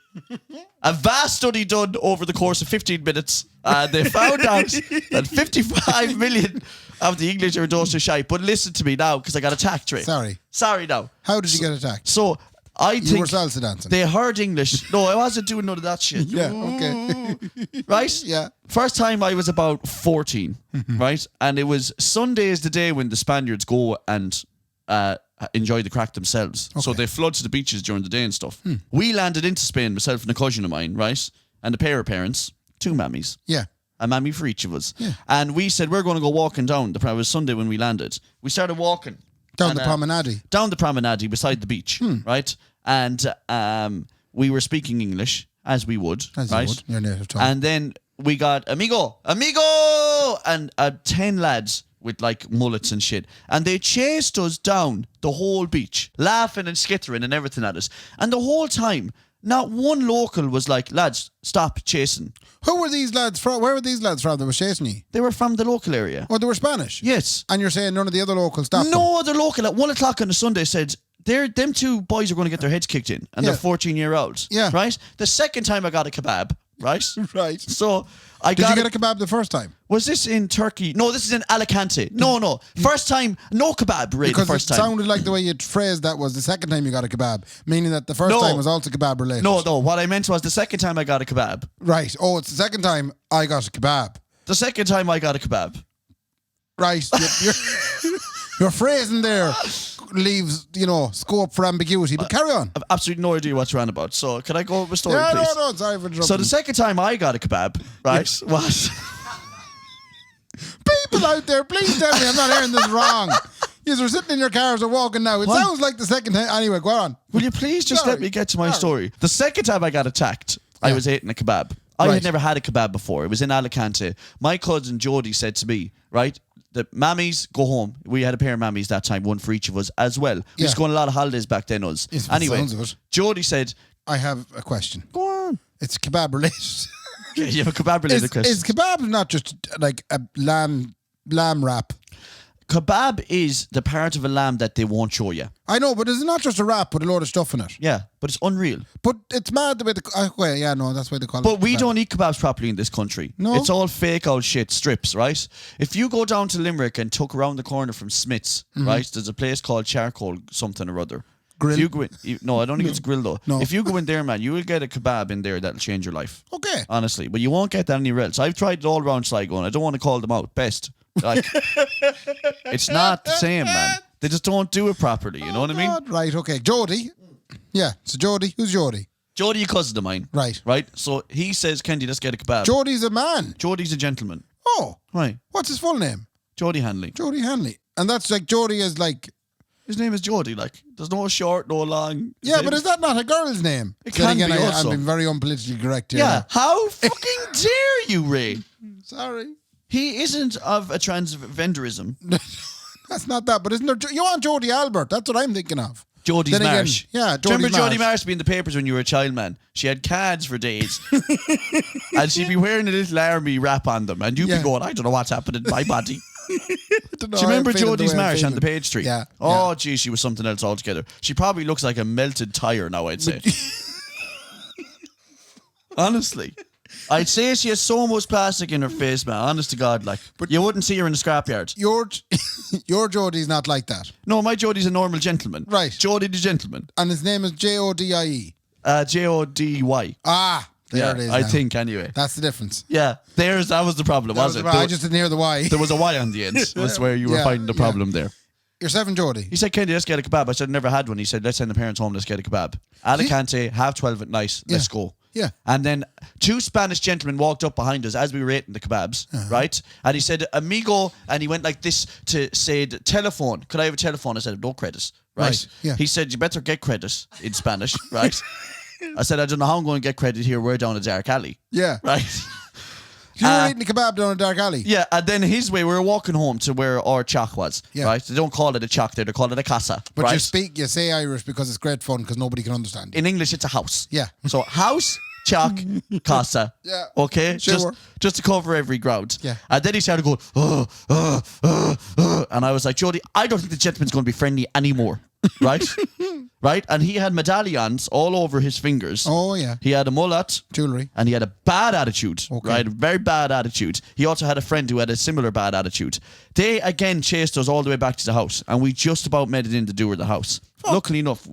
[SPEAKER 2] A vast study done over the course of 15 minutes. They found out that 55 million of the English are a dose of shite. But listen to me now, because I got attacked, Ray. Sorry now.
[SPEAKER 3] How did you get attacked?
[SPEAKER 2] So, I think
[SPEAKER 3] you were salsa dancing.
[SPEAKER 2] They heard English. No, I wasn't doing none of that shit.
[SPEAKER 3] Yeah, okay.
[SPEAKER 2] Right?
[SPEAKER 3] Yeah.
[SPEAKER 2] First time I was about 14, right? And it was Sunday is the day when the Spaniards go and enjoy the crack themselves. Okay. So they flood to the beaches during the day and stuff. We landed into Spain, myself and a cousin of mine, right? And a pair of parents, 2 mammies.
[SPEAKER 3] Yeah.
[SPEAKER 2] A mammy for each of us.
[SPEAKER 3] Yeah.
[SPEAKER 2] And we said, we're going to go walking down. It was Sunday when we landed. We started walking.
[SPEAKER 3] Down the promenade.
[SPEAKER 2] Down the promenade beside the beach, right? And we were speaking English, as we would, right?
[SPEAKER 3] You would, your native tongue.
[SPEAKER 2] And then we got amigo, and 10 lads with like mullets and shit. And they chased us down the whole beach, laughing and skittering and everything at us. And the whole time, not one local was like, lads, stop chasing.
[SPEAKER 3] Who were these lads from? Where were these lads from that were chasing you?
[SPEAKER 2] They were from the local area.
[SPEAKER 3] Oh, they were Spanish?
[SPEAKER 2] Yes.
[SPEAKER 3] And you're saying none of the other locals stopped them?
[SPEAKER 2] No other local at 1 o'clock on a Sunday said, them 2 boys are going to get their heads kicked in. And they're 14-year-olds.
[SPEAKER 3] Yeah.
[SPEAKER 2] Right? The second time I got a kebab, right?
[SPEAKER 3] Right.
[SPEAKER 2] So
[SPEAKER 3] Did you get a kebab the first time?
[SPEAKER 2] Was this in Turkey? No, this is in Alicante. No. First time, no kebab, Ray,
[SPEAKER 3] because
[SPEAKER 2] the first time.
[SPEAKER 3] It sounded like the way you phrased that was the second time you got a kebab, meaning that the first time was also kebab related.
[SPEAKER 2] No. What I meant was the second time I got a kebab.
[SPEAKER 3] Right. Oh, it's the second time I got a kebab.
[SPEAKER 2] The second time I got a kebab.
[SPEAKER 3] Right. Your phrasing there leaves, scope for ambiguity, but carry on.
[SPEAKER 2] I've absolutely no idea what you're on about. So can I go with my story, please?
[SPEAKER 3] No, sorry for interrupting.
[SPEAKER 2] So the second time I got a kebab, right, was...
[SPEAKER 3] People out there, please tell me I'm not hearing this wrong. You are sitting in your cars or walking now. It sounds like the second time. Anyway, go on.
[SPEAKER 2] Will you please just let me get to my story? The second time I got attacked, I was eating a kebab. I had never had a kebab before. It was in Alicante. My cousin Jody said to me, right, the mammies go home. We had a pair of mammies that time, one for each of us as well. We used to go on a lot of holidays back then, us. Anyway, Jody said...
[SPEAKER 3] I have a question.
[SPEAKER 2] Go on.
[SPEAKER 3] It's kebab related.
[SPEAKER 2] Yeah, you have a kebab related question.
[SPEAKER 3] Is kebab not just like a lamb wrap?
[SPEAKER 2] Kebab is the part of a lamb that they won't show you.
[SPEAKER 3] I know, but it's not just a wrap with a load of stuff in it.
[SPEAKER 2] Yeah, but it's unreal.
[SPEAKER 3] But it's mad the way that's why they call it.
[SPEAKER 2] But we don't eat kebabs properly in this country.
[SPEAKER 3] No.
[SPEAKER 2] It's all fake old shit, strips, right? If you go down to Limerick and tuck around the corner from Smith's, right, there's a place called Charcoal something or other.
[SPEAKER 3] Grill?
[SPEAKER 2] If you go in, no, I don't think it's grill though.
[SPEAKER 3] No.
[SPEAKER 2] If you go in there, man, you will get a kebab in there that'll change your life.
[SPEAKER 3] Okay.
[SPEAKER 2] Honestly. But you won't get that anywhere else. I've tried it all around Sligo and I don't want to call them out. Best. Like, it's not the same, man. They just don't do it properly, you know what I mean?
[SPEAKER 3] God. Right, okay. Jody. Yeah, so Jody. Who's Jody?
[SPEAKER 2] Jody, a cousin of mine.
[SPEAKER 3] Right.
[SPEAKER 2] Right? So he says, Kendy, let's get a kebab.
[SPEAKER 3] Jody's a man.
[SPEAKER 2] Jody's a gentleman.
[SPEAKER 3] Oh.
[SPEAKER 2] Right.
[SPEAKER 3] What's his full name?
[SPEAKER 2] Jody Hanley.
[SPEAKER 3] Jody Hanley. And that's like Jody is like...
[SPEAKER 2] His name is Jody, like. There's no short, no long.
[SPEAKER 3] Yeah, but is that not a girl's name?
[SPEAKER 2] It can be also.
[SPEAKER 3] I'm being very unpolitically correct here.
[SPEAKER 2] Yeah. How fucking dare you, Ray?
[SPEAKER 3] Sorry.
[SPEAKER 2] He isn't of a transvenderism.
[SPEAKER 3] That's not that, but isn't there... You want Jody Albert? That's what I'm thinking of.
[SPEAKER 2] Jody's Marsh.
[SPEAKER 3] Yeah,
[SPEAKER 2] Jody's Remember Jody Marsh being in the papers when you were a child, man? She had cards for days. And she'd be wearing a little army wrap on them. And you'd be going, I don't know what's happening in my body. Do you remember Jody's Marsh on the page tree?
[SPEAKER 3] Yeah.
[SPEAKER 2] Oh, geez, she was something else altogether. She probably looks like a melted tire now, I'd say. Honestly. I'd say she has so much plastic in her face, man. Honest to God, like. But you wouldn't see her in the scrapyard.
[SPEAKER 3] Your Jody's not like that.
[SPEAKER 2] No, my Jody's a normal gentleman.
[SPEAKER 3] Right.
[SPEAKER 2] Jody the gentleman.
[SPEAKER 3] And his name is Jodie.
[SPEAKER 2] Jody.
[SPEAKER 3] Ah, there it is.
[SPEAKER 2] I think, anyway.
[SPEAKER 3] That's the difference.
[SPEAKER 2] Yeah. That was the problem, was it?
[SPEAKER 3] I just didn't hear the Y.
[SPEAKER 2] There was a Y on the end. That's where you were finding the problem there.
[SPEAKER 3] You're 7, Jody.
[SPEAKER 2] He said, Kendy, let's get a kebab. I said, never had one. He said, let's send the parents home, let's get a kebab. Alicante, 12:30 at night, let's go.
[SPEAKER 3] Yeah.
[SPEAKER 2] And then 2 Spanish gentlemen walked up behind us as we were eating the kebabs, right? And he said, amigo, and he went like this to say, the telephone. Could I have a telephone? I said, no credit, right?
[SPEAKER 3] Yeah.
[SPEAKER 2] He said, you better get credit in Spanish, right? I said, I don't know how I'm going to get credit here. We're down a dark alley.
[SPEAKER 3] Yeah.
[SPEAKER 2] Right?
[SPEAKER 3] You were eating a kebab down a dark alley.
[SPEAKER 2] Yeah, and then his way, we were walking home to where our chock was, right? They don't call it a chock there, they call it a casa,
[SPEAKER 3] But
[SPEAKER 2] right?
[SPEAKER 3] you say Irish because it's great fun because nobody can understand.
[SPEAKER 2] In English, it's a house.
[SPEAKER 3] Yeah.
[SPEAKER 2] So house, chock, casa.
[SPEAKER 3] Yeah.
[SPEAKER 2] Okay?
[SPEAKER 3] Sure.
[SPEAKER 2] Just to cover every ground.
[SPEAKER 3] Yeah.
[SPEAKER 2] And then he started going, and I was like, Jody, I don't think the gentleman's going to be friendly anymore. Right? Right? And he had medallions all over his fingers.
[SPEAKER 3] Oh, yeah.
[SPEAKER 2] He had a mullet.
[SPEAKER 3] Jewelry.
[SPEAKER 2] And he had a bad attitude.
[SPEAKER 3] Okay.
[SPEAKER 2] Right? A very bad attitude. He also had a friend who had a similar bad attitude. They, again, chased us all the way back to the house. And we just about made it in the door of the house. Luckily enough,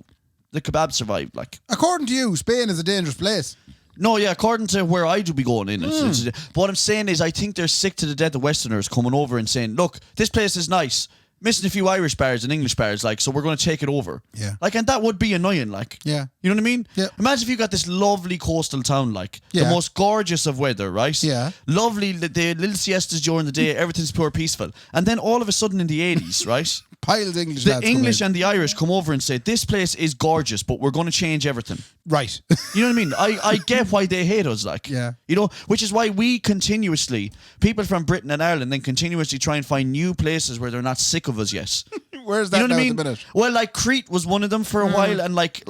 [SPEAKER 2] the kebab survived. Like,
[SPEAKER 3] according to you, Spain is a dangerous place.
[SPEAKER 2] no, yeah, according to where I do be going in it. But what I'm saying is I think they're sick to the death of Westerners coming over and saying, look, this place is nice. Missing a few Irish bars and English bars, like, so we're going to take it over.
[SPEAKER 3] Yeah.
[SPEAKER 2] Like, and that would be annoying, like.
[SPEAKER 3] Yeah.
[SPEAKER 2] You know what I mean?
[SPEAKER 3] Yeah.
[SPEAKER 2] Imagine if you got this lovely coastal town, like,
[SPEAKER 3] Yeah.
[SPEAKER 2] the most gorgeous of weather, right?
[SPEAKER 3] Yeah.
[SPEAKER 2] Lovely, the little siestas during the day, everything's pure peaceful. And then all of a sudden in the 80s, right?
[SPEAKER 3] Piles of English
[SPEAKER 2] The
[SPEAKER 3] lads come
[SPEAKER 2] English
[SPEAKER 3] in.
[SPEAKER 2] and the Irish come over and say, this place is gorgeous, but we're going to change everything.
[SPEAKER 3] Right.
[SPEAKER 2] You know what I mean? I get why they hate us, like.
[SPEAKER 3] Yeah.
[SPEAKER 2] You know, which is why we continuously, people from Britain and Ireland, then continuously try and find new places where they're not sick of us yet.
[SPEAKER 3] Where's that
[SPEAKER 2] You know
[SPEAKER 3] now
[SPEAKER 2] what I
[SPEAKER 3] at
[SPEAKER 2] mean?
[SPEAKER 3] the minute?
[SPEAKER 2] Well, like Crete was one of them for a while, and like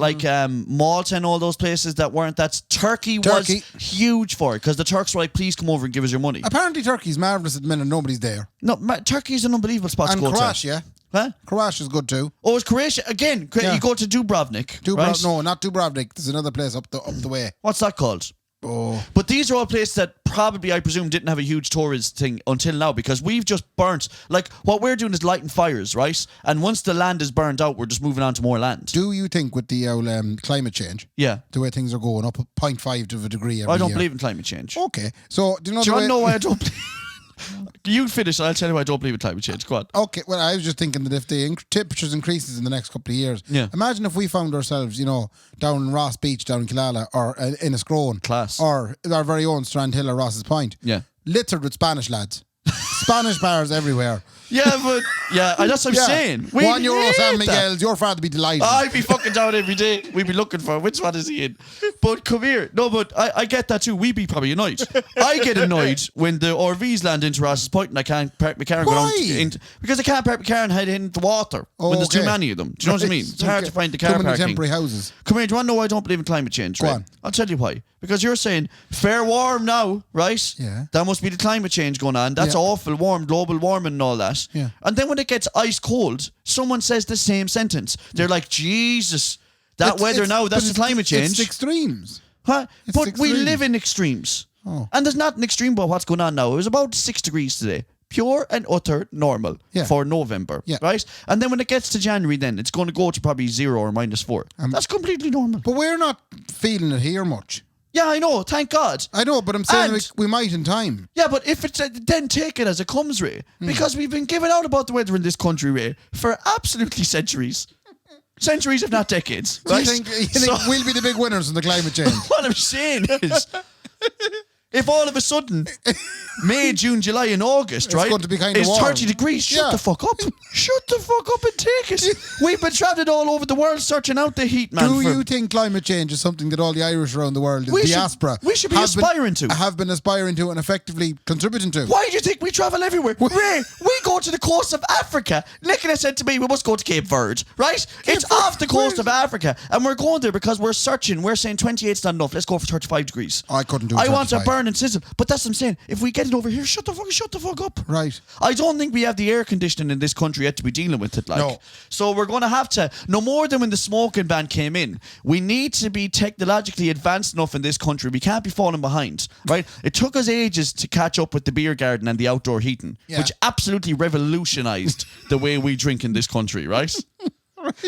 [SPEAKER 2] Malta and all those places that weren't. That's Turkey was huge for it because the Turks were like, please come over and give us your money.
[SPEAKER 3] Apparently Turkey's marvellous at the minute. Nobody's there.
[SPEAKER 2] No, Turkey's an unbelievable spot
[SPEAKER 3] And
[SPEAKER 2] to go
[SPEAKER 3] Croatia.
[SPEAKER 2] to. Huh?
[SPEAKER 3] Croatia's good too.
[SPEAKER 2] Oh, it's Croatia again.
[SPEAKER 3] Yeah.
[SPEAKER 2] You go to Dubrovnik. Right?
[SPEAKER 3] No, not Dubrovnik. There's another place up the way.
[SPEAKER 2] What's that called?
[SPEAKER 3] Oh.
[SPEAKER 2] But these are all places that probably, I presume, didn't have a huge tourist thing until now because we've just burnt. Like, what we're doing is lighting fires, right? And once the land is burned out, we're just moving on to more land.
[SPEAKER 3] Do you think with the climate change,
[SPEAKER 2] Yeah.
[SPEAKER 3] the way things are going up 0.5 of a degree every
[SPEAKER 2] I don't
[SPEAKER 3] year?
[SPEAKER 2] believe in climate change.
[SPEAKER 3] Okay. So, do you know
[SPEAKER 2] Do you
[SPEAKER 3] the
[SPEAKER 2] want
[SPEAKER 3] way...
[SPEAKER 2] to know why I don't believe? You finish, and I'll tell you why I don't believe in climate change. Go on.
[SPEAKER 3] Okay, well, I was just thinking that if the temperatures increases in the next couple of years,
[SPEAKER 2] Yeah.
[SPEAKER 3] imagine if we found ourselves, you know, down in Ross Beach, down in Killala, or in Escrone.
[SPEAKER 2] Class.
[SPEAKER 3] Or our very own Strand Hill or Ross's Point.
[SPEAKER 2] Yeah.
[SPEAKER 3] Littered with Spanish lads. Spanish bars everywhere.
[SPEAKER 2] Yeah, but that's what I'm saying. We
[SPEAKER 3] €1
[SPEAKER 2] hate
[SPEAKER 3] San
[SPEAKER 2] that.
[SPEAKER 3] Miguel's, your father would be delighted.
[SPEAKER 2] I'd be fucking down every day. We'd be looking for which one is he in. But come here. No, but I get that too. We'd be probably annoyed. I get annoyed when the RVs land into Ross's Point and I can't park my car and go down because I can't park my car and head into the water when there's too many of them. Do you know what I mean? It's hard to find the car
[SPEAKER 3] Too many
[SPEAKER 2] parking.
[SPEAKER 3] temporary houses.
[SPEAKER 2] Come here, do you want to know why I don't believe in climate change?
[SPEAKER 3] Go
[SPEAKER 2] Right?
[SPEAKER 3] on.
[SPEAKER 2] I'll tell you why. Because you're saying fair warm now, right?
[SPEAKER 3] Yeah.
[SPEAKER 2] That must be the climate change going on. That's awful warm, global warming and all that.
[SPEAKER 3] Yeah.
[SPEAKER 2] And then when it gets ice cold, someone says the same sentence. They're like, Jesus, that's the climate change.
[SPEAKER 3] It's extremes.
[SPEAKER 2] Huh?
[SPEAKER 3] It's
[SPEAKER 2] But we
[SPEAKER 3] extremes.
[SPEAKER 2] live in extremes.
[SPEAKER 3] Oh.
[SPEAKER 2] And there's not an extreme about what's going on now. It was about 6 degrees today. Pure and utter normal for November, right? And then when it gets to January, then it's going to go to probably 0 or -4. That's completely normal.
[SPEAKER 3] But we're not feeling it here much.
[SPEAKER 2] Yeah, I know. Thank God.
[SPEAKER 3] I know, but I'm saying
[SPEAKER 2] And-
[SPEAKER 3] we might in time.
[SPEAKER 2] Yeah, but if it's then take it as it comes, Ray, because we've been giving out about the weather in this country, Ray, for absolutely centuries. Centuries, if not decades.
[SPEAKER 3] So
[SPEAKER 2] Right?
[SPEAKER 3] you think we'll be the big winners in the climate change?
[SPEAKER 2] What I'm saying is, if all of a sudden, May, June, July, and August, right,
[SPEAKER 3] going to be kind of
[SPEAKER 2] it's
[SPEAKER 3] warm.
[SPEAKER 2] 30 degrees, shut the fuck up. Shut the fuck up and take it. We've been travelling all over the world searching out the heat, man.
[SPEAKER 3] Do you think climate change is something that all the Irish around the world,
[SPEAKER 2] We
[SPEAKER 3] diaspora,
[SPEAKER 2] should be aspiring to.
[SPEAKER 3] have been aspiring to and effectively contributing to?
[SPEAKER 2] Why do you think we travel everywhere? Ray, we go to the coast of Africa. Nicola said to me, we must go to Cape Verde, right? It's off the coast of Africa. And we're going there because we're searching. We're saying 28's not enough. Let's go for 35 degrees.
[SPEAKER 3] I couldn't do
[SPEAKER 2] I want to
[SPEAKER 3] 35.
[SPEAKER 2] burn and sizzle. But that's what I'm saying. If we get it over here, shut the fuck up.
[SPEAKER 3] Right.
[SPEAKER 2] I don't think we have the air conditioning in this country yet to be dealing with it. Like.
[SPEAKER 3] No.
[SPEAKER 2] So we're going to have to, no more than when the smoking ban came in, we need to be technologically advanced enough in this country. We can't be falling behind, right? It took us ages to catch up with the beer garden and the outdoor heating, which absolutely revolutionized the way we drink in this country, right?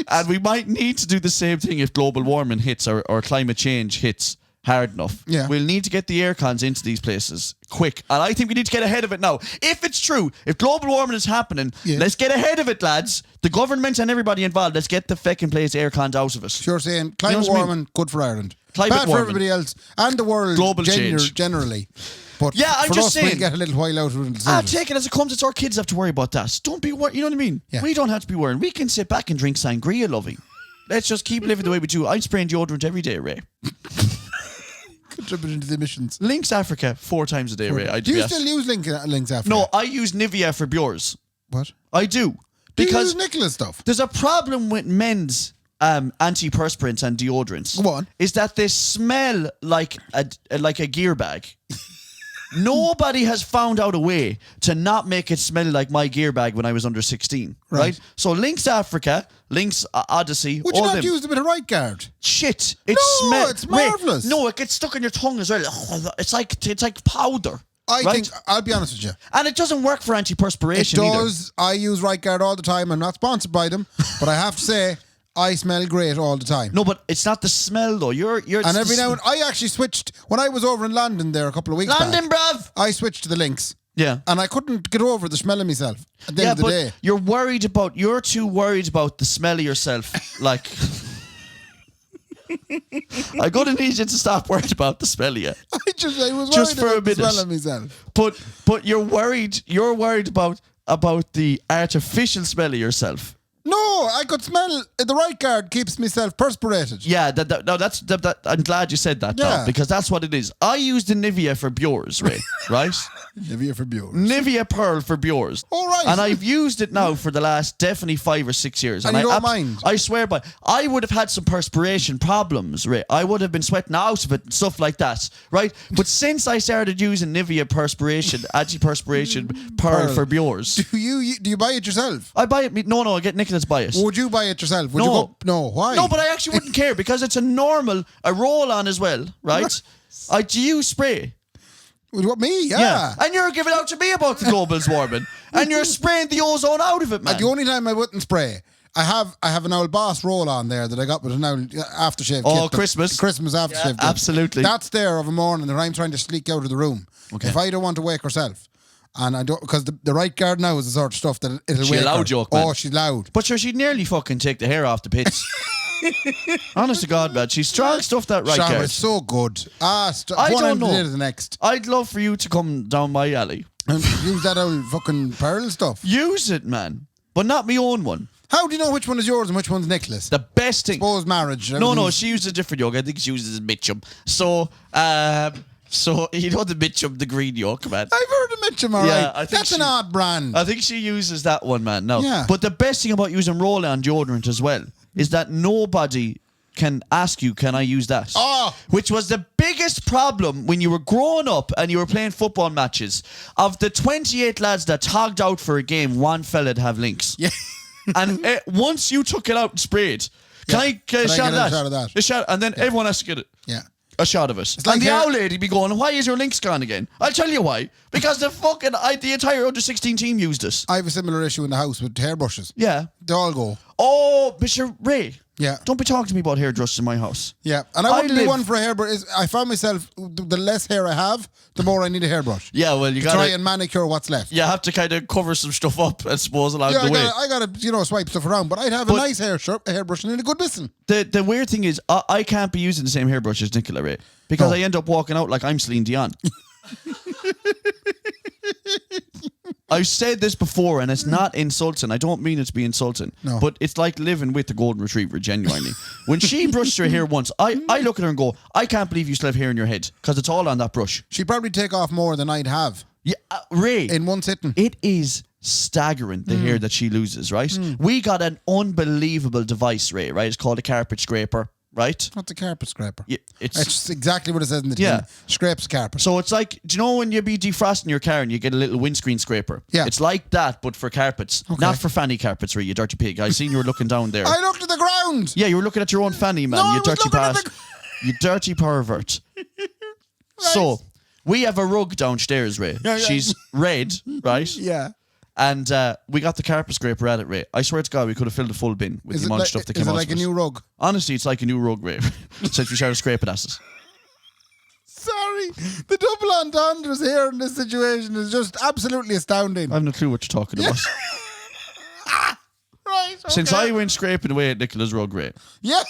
[SPEAKER 2] And we might need to do the same thing if global warming hits or climate change hits. hard enough.
[SPEAKER 3] Yeah.
[SPEAKER 2] We'll need to get the air cons into these places quick. And I think we need to get ahead of it now. If it's true, if global warming is happening, let's get ahead of it, lads. The government and everybody involved, let's get the feckin' place air cons out of us.
[SPEAKER 3] You're saying climate warming, good for Ireland.
[SPEAKER 2] Climate
[SPEAKER 3] bad
[SPEAKER 2] warming.
[SPEAKER 3] for everybody else and the world
[SPEAKER 2] Global change.
[SPEAKER 3] generally. But
[SPEAKER 2] yeah, I'm
[SPEAKER 3] for
[SPEAKER 2] just
[SPEAKER 3] us,
[SPEAKER 2] saying.
[SPEAKER 3] we'll get a little while out of it.
[SPEAKER 2] Take it as it comes. It's our kids have to worry about that. Don't be worried. You know what I mean?
[SPEAKER 3] Yeah.
[SPEAKER 2] We don't have to be worrying. We can sit back and drink sangria, loving. Let's just keep living the way we do. I'm spraying deodorant every day, Ray.
[SPEAKER 3] Contributing to the emissions.
[SPEAKER 2] Lynx Africa 4 times a day, Ray.
[SPEAKER 3] Do you still use Lynx Africa?
[SPEAKER 2] No, I use Nivea for Beures.
[SPEAKER 3] What?
[SPEAKER 2] I do.
[SPEAKER 3] Do
[SPEAKER 2] Because
[SPEAKER 3] you use Nicholas stuff?
[SPEAKER 2] there's a problem with men's antiperspirants and deodorants.
[SPEAKER 3] Go on.
[SPEAKER 2] Is that they smell like a gear bag. Nobody has found out a way to not make it smell like my gear bag when I was under 16. Right? So Lynx Africa, Lynx Odyssey,
[SPEAKER 3] Would you
[SPEAKER 2] all
[SPEAKER 3] not
[SPEAKER 2] them.
[SPEAKER 3] use them with a right guard?
[SPEAKER 2] Shit.
[SPEAKER 3] It's marvellous.
[SPEAKER 2] No, it gets stuck in your tongue as well. It's like powder.
[SPEAKER 3] I
[SPEAKER 2] right?
[SPEAKER 3] think, I'll be honest with you.
[SPEAKER 2] And it doesn't work for antiperspiration
[SPEAKER 3] It
[SPEAKER 2] either.
[SPEAKER 3] does. I use right guard all the time. I'm not sponsored by them. But I have to say, I smell great all the time.
[SPEAKER 2] No, but it's not the smell though. You're
[SPEAKER 3] and every now and I actually switched when I was over in London there a couple of weeks
[SPEAKER 2] London,
[SPEAKER 3] back.
[SPEAKER 2] bruv.
[SPEAKER 3] I switched to the Lynx.
[SPEAKER 2] Yeah.
[SPEAKER 3] And I couldn't get over the smell of myself at the end of the day.
[SPEAKER 2] You're too worried about the smell of yourself. Like, I'm gonna need you to stop worried about the smell of you.
[SPEAKER 3] I was
[SPEAKER 2] Just
[SPEAKER 3] worried
[SPEAKER 2] for a
[SPEAKER 3] about the
[SPEAKER 2] minute.
[SPEAKER 3] smell of myself.
[SPEAKER 2] But you're worried about the artificial smell of yourself.
[SPEAKER 3] No, I could smell. The right guard keeps myself perspirated.
[SPEAKER 2] Yeah, I'm glad you said that,
[SPEAKER 3] Yeah.
[SPEAKER 2] though, because that's what it is. I use the Nivea for Beures, Ray, right?
[SPEAKER 3] Nivea for Beures.
[SPEAKER 2] Nivea Pearl for Beures.
[SPEAKER 3] All right.
[SPEAKER 2] And I've used it now for the last definitely 5 or 6 years.
[SPEAKER 3] And you don't mind?
[SPEAKER 2] I swear by. I would have had some perspiration problems, Ray. I would have been sweating out of it and stuff like that, right? But since I started using Nivea antiperspiration Pearl for Beures.
[SPEAKER 3] Do you buy it yourself?
[SPEAKER 2] I buy it. No, I get Nicholas buy it.
[SPEAKER 3] Would you buy it yourself? Would
[SPEAKER 2] No.
[SPEAKER 3] you go? No, why?
[SPEAKER 2] No, but I actually wouldn't care because it's a roll-on as well, right? Do you spray?
[SPEAKER 3] What, me? Yeah.
[SPEAKER 2] And you're giving out to me about the global warming. And you're spraying the ozone out of it, man.
[SPEAKER 3] The only time I wouldn't spray, I have an old Boss roll on there that I got with an old aftershave
[SPEAKER 2] Oh,
[SPEAKER 3] kit.
[SPEAKER 2] Christmas.
[SPEAKER 3] Christmas aftershave kit.
[SPEAKER 2] absolutely.
[SPEAKER 3] That's there of a morning that I'm trying to sneak out of the room.
[SPEAKER 2] Okay.
[SPEAKER 3] If I don't want to wake herself. And I don't, because the right guard now is the sort of stuff that it'll
[SPEAKER 2] She
[SPEAKER 3] wake
[SPEAKER 2] a loud
[SPEAKER 3] her.
[SPEAKER 2] joke, man.
[SPEAKER 3] Oh, she's loud.
[SPEAKER 2] But sure, she'd nearly fucking take the hair off the pits. Honest to God, man. She's strong stuff, that right
[SPEAKER 3] Shara,
[SPEAKER 2] guard.
[SPEAKER 3] it's so good.
[SPEAKER 2] I
[SPEAKER 3] one
[SPEAKER 2] don't
[SPEAKER 3] end
[SPEAKER 2] know.
[SPEAKER 3] of the day to the next.
[SPEAKER 2] I'd love for you to come down my alley.
[SPEAKER 3] And use that old fucking Pearl stuff.
[SPEAKER 2] Use it, man. But not my own one.
[SPEAKER 3] How do you know which one is yours and which one's Nicholas?
[SPEAKER 2] The best thing.
[SPEAKER 3] Suppose marriage.
[SPEAKER 2] No,
[SPEAKER 3] everything's-
[SPEAKER 2] she uses a different yolk. I think she uses Mitchum. So you know the Mitchum, the green yolk, man.
[SPEAKER 3] I've heard of Mitchum, all
[SPEAKER 2] Yeah,
[SPEAKER 3] right.
[SPEAKER 2] I think
[SPEAKER 3] That's an odd brand.
[SPEAKER 2] I think she uses that one, man. No.
[SPEAKER 3] Yeah.
[SPEAKER 2] But the best thing about using roll-on deodorant as well is that nobody can ask you, can I use that?
[SPEAKER 3] Oh.
[SPEAKER 2] Which was the biggest problem when you were growing up and you were playing football matches. Of the 28 lads that togged out for a game, one fella'd have Lynx.
[SPEAKER 3] Yeah.
[SPEAKER 2] And once you took it out and sprayed, can I get a shot of that? A shot, and then everyone has to get it.
[SPEAKER 3] Yeah.
[SPEAKER 2] A shot of it.
[SPEAKER 3] like
[SPEAKER 2] And the
[SPEAKER 3] hair-
[SPEAKER 2] old lady be going, why is your Lynx gone again? I'll tell you why. Because the entire under 16 team used it.
[SPEAKER 3] I have a similar issue in the house with hairbrushes.
[SPEAKER 2] Yeah.
[SPEAKER 3] They all go.
[SPEAKER 2] Oh, Mr. Ray.
[SPEAKER 3] Yeah.
[SPEAKER 2] Don't be talking to me about hairdressers in my house.
[SPEAKER 3] Yeah. And I
[SPEAKER 2] I
[SPEAKER 3] wouldn't be
[SPEAKER 2] live-
[SPEAKER 3] one for a hairbrush. I found myself, the less hair I have, the more I need a hairbrush.
[SPEAKER 2] Yeah, well, you
[SPEAKER 3] To try
[SPEAKER 2] gotta,
[SPEAKER 3] and manicure what's left.
[SPEAKER 2] you have to kind of cover some stuff up, I suppose, along
[SPEAKER 3] Yeah,
[SPEAKER 2] the way.
[SPEAKER 3] I gotta swipe stuff around, but I'd have a nice hairbrush and a good listen.
[SPEAKER 2] The weird thing is, I can't be using the same hairbrush as Nicola Ray because
[SPEAKER 3] No.
[SPEAKER 2] I end up walking out like I'm Celine Dion. I've said this before, and it's not insulting. I don't mean it to be insulting.
[SPEAKER 3] No.
[SPEAKER 2] But it's like living with the golden retriever, genuinely. When she brushed her hair once, I look at her and go, I can't believe you still have hair in your head because it's all on that brush.
[SPEAKER 3] She'd probably take off more than I'd have
[SPEAKER 2] Yeah, Ray.
[SPEAKER 3] in one sitting.
[SPEAKER 2] It is staggering, the hair that she loses, right? We got an unbelievable device, Ray, right? It's called a carpet scraper, right?
[SPEAKER 3] What's a carpet scraper?
[SPEAKER 2] Yeah,
[SPEAKER 3] That's exactly what it says in the tin.
[SPEAKER 2] Yeah.
[SPEAKER 3] Scrapes carpet.
[SPEAKER 2] So it's like, do you know when you be defrosting your car and you get a little windscreen scraper?
[SPEAKER 3] Yeah.
[SPEAKER 2] It's like that, but for carpets.
[SPEAKER 3] Okay.
[SPEAKER 2] Not for fanny carpets, Ray, you dirty pig. I seen you were looking down there.
[SPEAKER 3] I looked at the ground.
[SPEAKER 2] Yeah, you were looking at your own fanny, man.
[SPEAKER 3] No, I
[SPEAKER 2] You
[SPEAKER 3] was
[SPEAKER 2] dirty
[SPEAKER 3] looking at
[SPEAKER 2] bastard. You dirty pervert. So, we have a rug downstairs, Ray.
[SPEAKER 3] Yeah.
[SPEAKER 2] She's red, right?
[SPEAKER 3] Yeah.
[SPEAKER 2] And we got the carpet scraper at it, Ray. I swear to God, we could have filled a full bin with the amount of stuff that came out
[SPEAKER 3] like
[SPEAKER 2] of
[SPEAKER 3] a
[SPEAKER 2] it.
[SPEAKER 3] new rug?
[SPEAKER 2] Honestly, it's like a new rug, Ray. Since we started scraping at it.
[SPEAKER 3] Sorry. The double entendres here in this situation is just absolutely astounding.
[SPEAKER 2] I have no clue what you're talking about.
[SPEAKER 3] Right. Okay.
[SPEAKER 2] Since I went scraping away at Nicola's rug, Ray.
[SPEAKER 3] Yeah.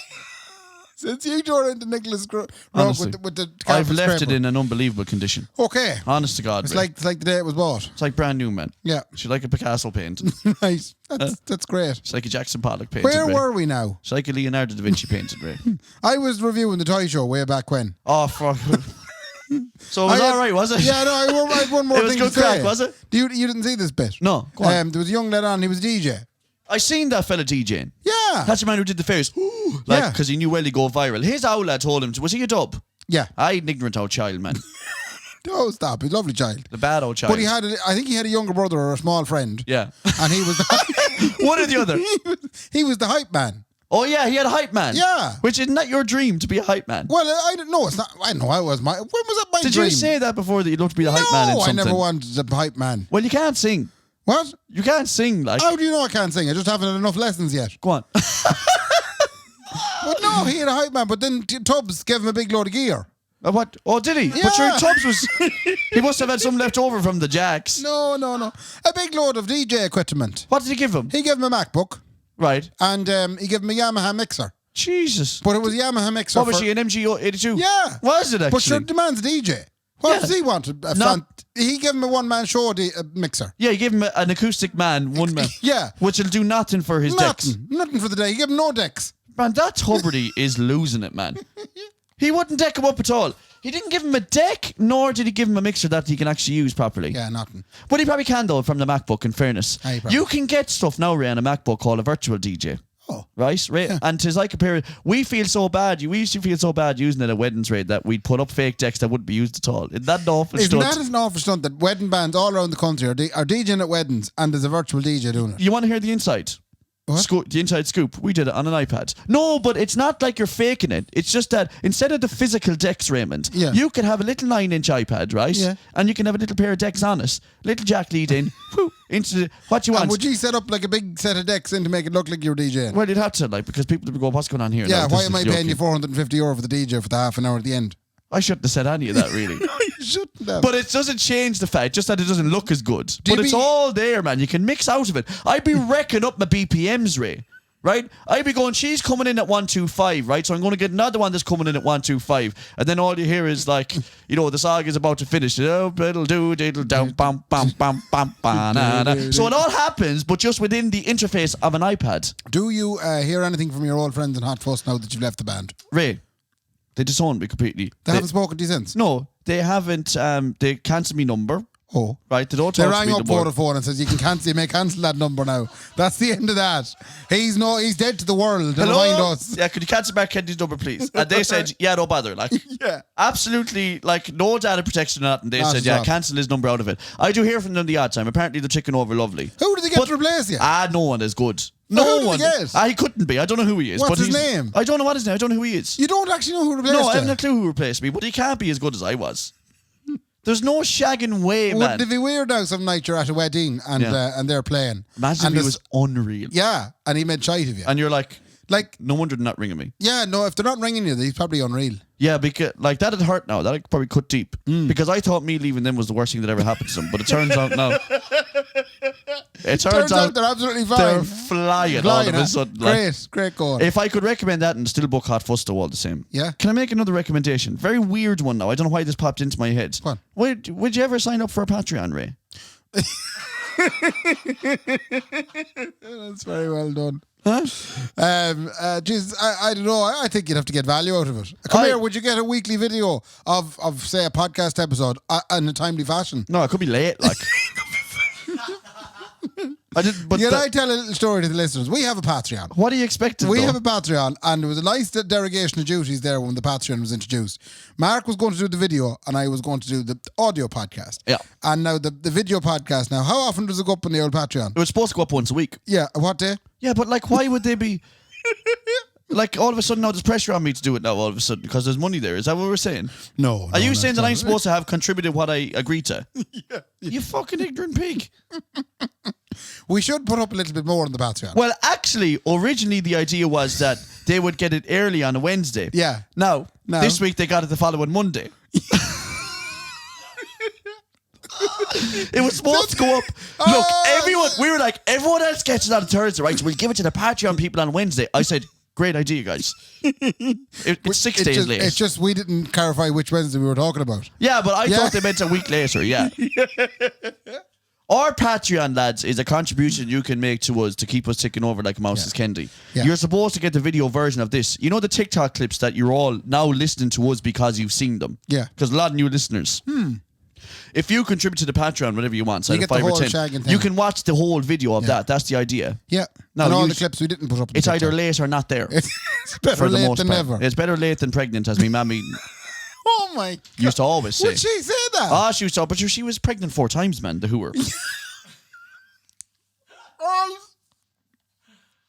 [SPEAKER 3] Since you tore into Nicola's rug with the
[SPEAKER 2] I've
[SPEAKER 3] carpet
[SPEAKER 2] left
[SPEAKER 3] scraper.
[SPEAKER 2] it in an unbelievable condition.
[SPEAKER 3] Okay.
[SPEAKER 2] Honest to God,
[SPEAKER 3] It's
[SPEAKER 2] Ray.
[SPEAKER 3] like the day it was bought.
[SPEAKER 2] It's like brand new, man.
[SPEAKER 3] Yeah.
[SPEAKER 2] She's like a Picasso paint.
[SPEAKER 3] Right. That's great.
[SPEAKER 2] It's like a Jackson Pollock painted.
[SPEAKER 3] Where
[SPEAKER 2] Ray.
[SPEAKER 3] were we now?
[SPEAKER 2] It's like a Leonardo da Vinci painted, Ray.
[SPEAKER 3] I was reviewing the toy show way back when.
[SPEAKER 2] Oh, fuck. So it was all right, was it?
[SPEAKER 3] Yeah, no, I had one more
[SPEAKER 2] It was
[SPEAKER 3] thing
[SPEAKER 2] good
[SPEAKER 3] to say.
[SPEAKER 2] crack, was it?
[SPEAKER 3] You didn't see this bit?
[SPEAKER 2] No, go on.
[SPEAKER 3] There was a young lad on, he was a DJ.
[SPEAKER 2] I seen that fella DJing.
[SPEAKER 3] Yeah.
[SPEAKER 2] That's the man who did the fairs.
[SPEAKER 3] Yeah.
[SPEAKER 2] Because he knew well he'd go viral. His outlet told him, was he a dub?
[SPEAKER 3] Yeah.
[SPEAKER 2] I had an ignorant old child, man.
[SPEAKER 3] Oh, stop. He's a lovely child.
[SPEAKER 2] The bad old child.
[SPEAKER 3] But I think he had a younger brother or a small friend.
[SPEAKER 2] Yeah.
[SPEAKER 3] And he was
[SPEAKER 2] One or the other.
[SPEAKER 3] he was the hype man.
[SPEAKER 2] Oh, yeah, he had a hype man.
[SPEAKER 3] Yeah.
[SPEAKER 2] Which isn't that your dream to be a hype man?
[SPEAKER 3] Well, I don't know. It's not. I know. When was that my
[SPEAKER 2] Did
[SPEAKER 3] dream?
[SPEAKER 2] you say that before that you'd love to be the hype man in
[SPEAKER 3] No, I
[SPEAKER 2] something?
[SPEAKER 3] never wanted a hype man.
[SPEAKER 2] Well, you can't sing.
[SPEAKER 3] What?
[SPEAKER 2] You can't sing, like.
[SPEAKER 3] How do you know I can't sing? I just haven't had enough lessons yet.
[SPEAKER 2] Go on.
[SPEAKER 3] But no, he had a hype man. But then Tubbs gave him a big load of gear.
[SPEAKER 2] What? Oh, did he?
[SPEAKER 3] Yeah.
[SPEAKER 2] But your Tubbs was. He must have had some left over from the Jacks.
[SPEAKER 3] No. A big load of DJ equipment.
[SPEAKER 2] What did he give him?
[SPEAKER 3] He gave him a MacBook.
[SPEAKER 2] Right.
[SPEAKER 3] And he gave him a Yamaha mixer.
[SPEAKER 2] Jesus.
[SPEAKER 3] But it was a Yamaha mixer.
[SPEAKER 2] What was she, an MG82?
[SPEAKER 3] Yeah.
[SPEAKER 2] Was it actually?
[SPEAKER 3] But sure, the man's a DJ. What
[SPEAKER 2] Yeah.
[SPEAKER 3] does he want? He gave him a one-man show mixer.
[SPEAKER 2] Yeah, you give him an acoustic man, one man.
[SPEAKER 3] Yeah.
[SPEAKER 2] Which will do nothing for his decks.
[SPEAKER 3] Nothing for the day. He gave him no decks.
[SPEAKER 2] Man, that Hubbardie is losing it, man. He wouldn't deck him up at all. He didn't give him a deck, nor did he give him a mixer that he can actually use properly.
[SPEAKER 3] Yeah, nothing.
[SPEAKER 2] But he probably can, though, from the MacBook, in fairness.
[SPEAKER 3] Aye, probably.
[SPEAKER 2] You can get stuff now, Ray, on a MacBook called a virtual DJ.
[SPEAKER 3] Oh.
[SPEAKER 2] Right? Ray? Yeah. And 'tis like a period. We feel so bad. We used to feel so bad using it at weddings, Ray, that we'd put up fake decks that wouldn't be used at all. Isn't that an awful
[SPEAKER 3] Isn't
[SPEAKER 2] stunt?
[SPEAKER 3] that an awful stunt that wedding bands all around the country are DJing at weddings and there's a virtual DJ doing it?
[SPEAKER 2] You want to hear the inside?
[SPEAKER 3] What?
[SPEAKER 2] The inside scoop. We did it on an iPad. No, but it's not like you're faking it. It's just that instead of the physical decks, Raymond, you can have a little 9-inch iPad, right?
[SPEAKER 3] Yeah.
[SPEAKER 2] And you can have a little pair of decks on it. Little jack lead in. Into the, what you want.
[SPEAKER 3] And would you set up like a big set of decks in to make it look like you're DJing?
[SPEAKER 2] Well, you'd have to, like, because people would go, what's going on here?
[SPEAKER 3] Yeah,
[SPEAKER 2] now?
[SPEAKER 3] why
[SPEAKER 2] This
[SPEAKER 3] am I
[SPEAKER 2] is
[SPEAKER 3] paying
[SPEAKER 2] yucky.
[SPEAKER 3] you €450 for the DJ for the half an hour at the end?
[SPEAKER 2] I shouldn't have said any of that, really.
[SPEAKER 3] No, you shouldn't have.
[SPEAKER 2] But it doesn't change the fact, just that it doesn't look as good.
[SPEAKER 3] Do you
[SPEAKER 2] But it's
[SPEAKER 3] be-
[SPEAKER 2] all there, man. You can mix out of it. I'd be wrecking up my BPMs, Ray. Right? I'd be going, she's coming in at 125, right? So I'm going to get another one that's coming in at 125. And then all you hear is like, you know, the song is about to finish. Oh, diddle do, diddle down, bam, bam, bam, bam, bam. So it all happens, but just within the interface of an iPad.
[SPEAKER 3] Do you hear anything from your old friends in Hot Fuss now that you've left the band?
[SPEAKER 2] Ray, they disowned me completely.
[SPEAKER 3] They haven't spoken to you since?
[SPEAKER 2] No, they haven't. They cancelled me number.
[SPEAKER 3] Oh.
[SPEAKER 2] Right, they don't
[SPEAKER 3] They
[SPEAKER 2] talk to
[SPEAKER 3] rang
[SPEAKER 2] me
[SPEAKER 3] up
[SPEAKER 2] no more.
[SPEAKER 3] Vodafone and says you may cancel that number now. That's the end of that. He's dead to the world. Never mind us.
[SPEAKER 2] Yeah, could you cancel back Kendy's number, please? And they said, yeah, don't bother. Like,
[SPEAKER 3] Yeah.
[SPEAKER 2] absolutely, like, no data protection or nothing. They
[SPEAKER 3] Not
[SPEAKER 2] said,
[SPEAKER 3] at
[SPEAKER 2] yeah,
[SPEAKER 3] all.
[SPEAKER 2] cancel his number out of it. I do hear from them the odd time. Apparently, they're taking over lovely.
[SPEAKER 3] Who did they get to replace you?
[SPEAKER 2] No one is good.
[SPEAKER 3] who
[SPEAKER 2] No
[SPEAKER 3] did
[SPEAKER 2] one.
[SPEAKER 3] they get?
[SPEAKER 2] He couldn't be. I don't know who he is.
[SPEAKER 3] What's
[SPEAKER 2] but
[SPEAKER 3] his
[SPEAKER 2] he's-
[SPEAKER 3] name?
[SPEAKER 2] I don't know what his name. I don't know who he is.
[SPEAKER 3] You don't actually know who replaced
[SPEAKER 2] No,
[SPEAKER 3] you?
[SPEAKER 2] I have no clue who replaced me, but he can't be as good as I was. There's no shagging way, man.
[SPEAKER 3] Wouldn't it be weird now some night you're at a wedding and and they're playing?
[SPEAKER 2] Imagine
[SPEAKER 3] and
[SPEAKER 2] if he was unreal.
[SPEAKER 3] Yeah, and he made shite of you.
[SPEAKER 2] And you're like,
[SPEAKER 3] Like,
[SPEAKER 2] no wonder they're not ringing me.
[SPEAKER 3] yeah, no, if they're not ringing you, he's probably unreal.
[SPEAKER 2] Yeah, because like that'd hurt now. That'd probably cut deep. Because I thought me leaving them was the worst thing that ever happened to them. But it turns out now. It turns out
[SPEAKER 3] they're absolutely fine.
[SPEAKER 2] they're flying all of a sudden. Like,
[SPEAKER 3] Great goal.
[SPEAKER 2] if I could recommend that and still book Hot Fuss though all the same.
[SPEAKER 3] Yeah.
[SPEAKER 2] Can I make another recommendation? Very weird one now. I don't know why this popped into my head.
[SPEAKER 3] What?
[SPEAKER 2] Would you ever sign up for a Patreon, Ray?
[SPEAKER 3] That's very well done.
[SPEAKER 2] Huh?
[SPEAKER 3] Geez, I don't know. I think you'd have to get value out of it. Come here, would you get a weekly video of say, a podcast episode in a timely fashion?
[SPEAKER 2] No, it could be late, like. I did, but
[SPEAKER 3] I tell a little story to the listeners. We have a Patreon.
[SPEAKER 2] what do you expect?
[SPEAKER 3] We have a Patreon, and there was a nice derogation of duties there when the Patreon was introduced. Mark was going to do the video, and I was going to do the audio podcast.
[SPEAKER 2] Yeah.
[SPEAKER 3] And now the video podcast now, how often does it go up on the old Patreon?
[SPEAKER 2] It was supposed to go up once a week.
[SPEAKER 3] Yeah, what day?
[SPEAKER 2] Yeah, but like, why would they be? Like, all of a sudden now there's pressure on me to do it now. All of a sudden because there's money there. Is that what we're saying?
[SPEAKER 3] No.
[SPEAKER 2] Are you saying that I'm supposed to have contributed what I agreed to? Yeah. You fucking ignorant pig.
[SPEAKER 3] We should put up a little bit more on the Patreon.
[SPEAKER 2] Well, actually, originally the idea was that they would get it early on a Wednesday.
[SPEAKER 3] Yeah.
[SPEAKER 2] Now,
[SPEAKER 3] No.
[SPEAKER 2] this week they got it the following Monday. It was supposed to go up. Look, everyone else gets it on Thursday, right? So we'll give it to the Patreon people on Wednesday. I said, great idea, guys. It's 6 days late.
[SPEAKER 3] It's just we didn't clarify which Wednesday we were talking about.
[SPEAKER 2] Yeah, but I thought they meant a week later, yeah. Our Patreon, lads, is a contribution you can make to us to keep us ticking over like Mouse's Kendy. Yeah. You're supposed to get the video version of this. You know the TikTok clips that you're all now listening to us because you've seen them?
[SPEAKER 3] Yeah.
[SPEAKER 2] Because a lot of new listeners. If you contribute to the Patreon, whatever you want,
[SPEAKER 3] you get 5 or 10,
[SPEAKER 2] you can watch the whole video of that. That's the idea.
[SPEAKER 3] Yeah. Now, and all the clips we didn't put up.
[SPEAKER 2] It's either late or not there.
[SPEAKER 3] It's better late than never.
[SPEAKER 2] It's better late than pregnant, as my mammy
[SPEAKER 3] oh my God.
[SPEAKER 2] used to always say.
[SPEAKER 3] Would she say that?
[SPEAKER 2] Ah, she used to, but she was pregnant 4 times, man, the hooer.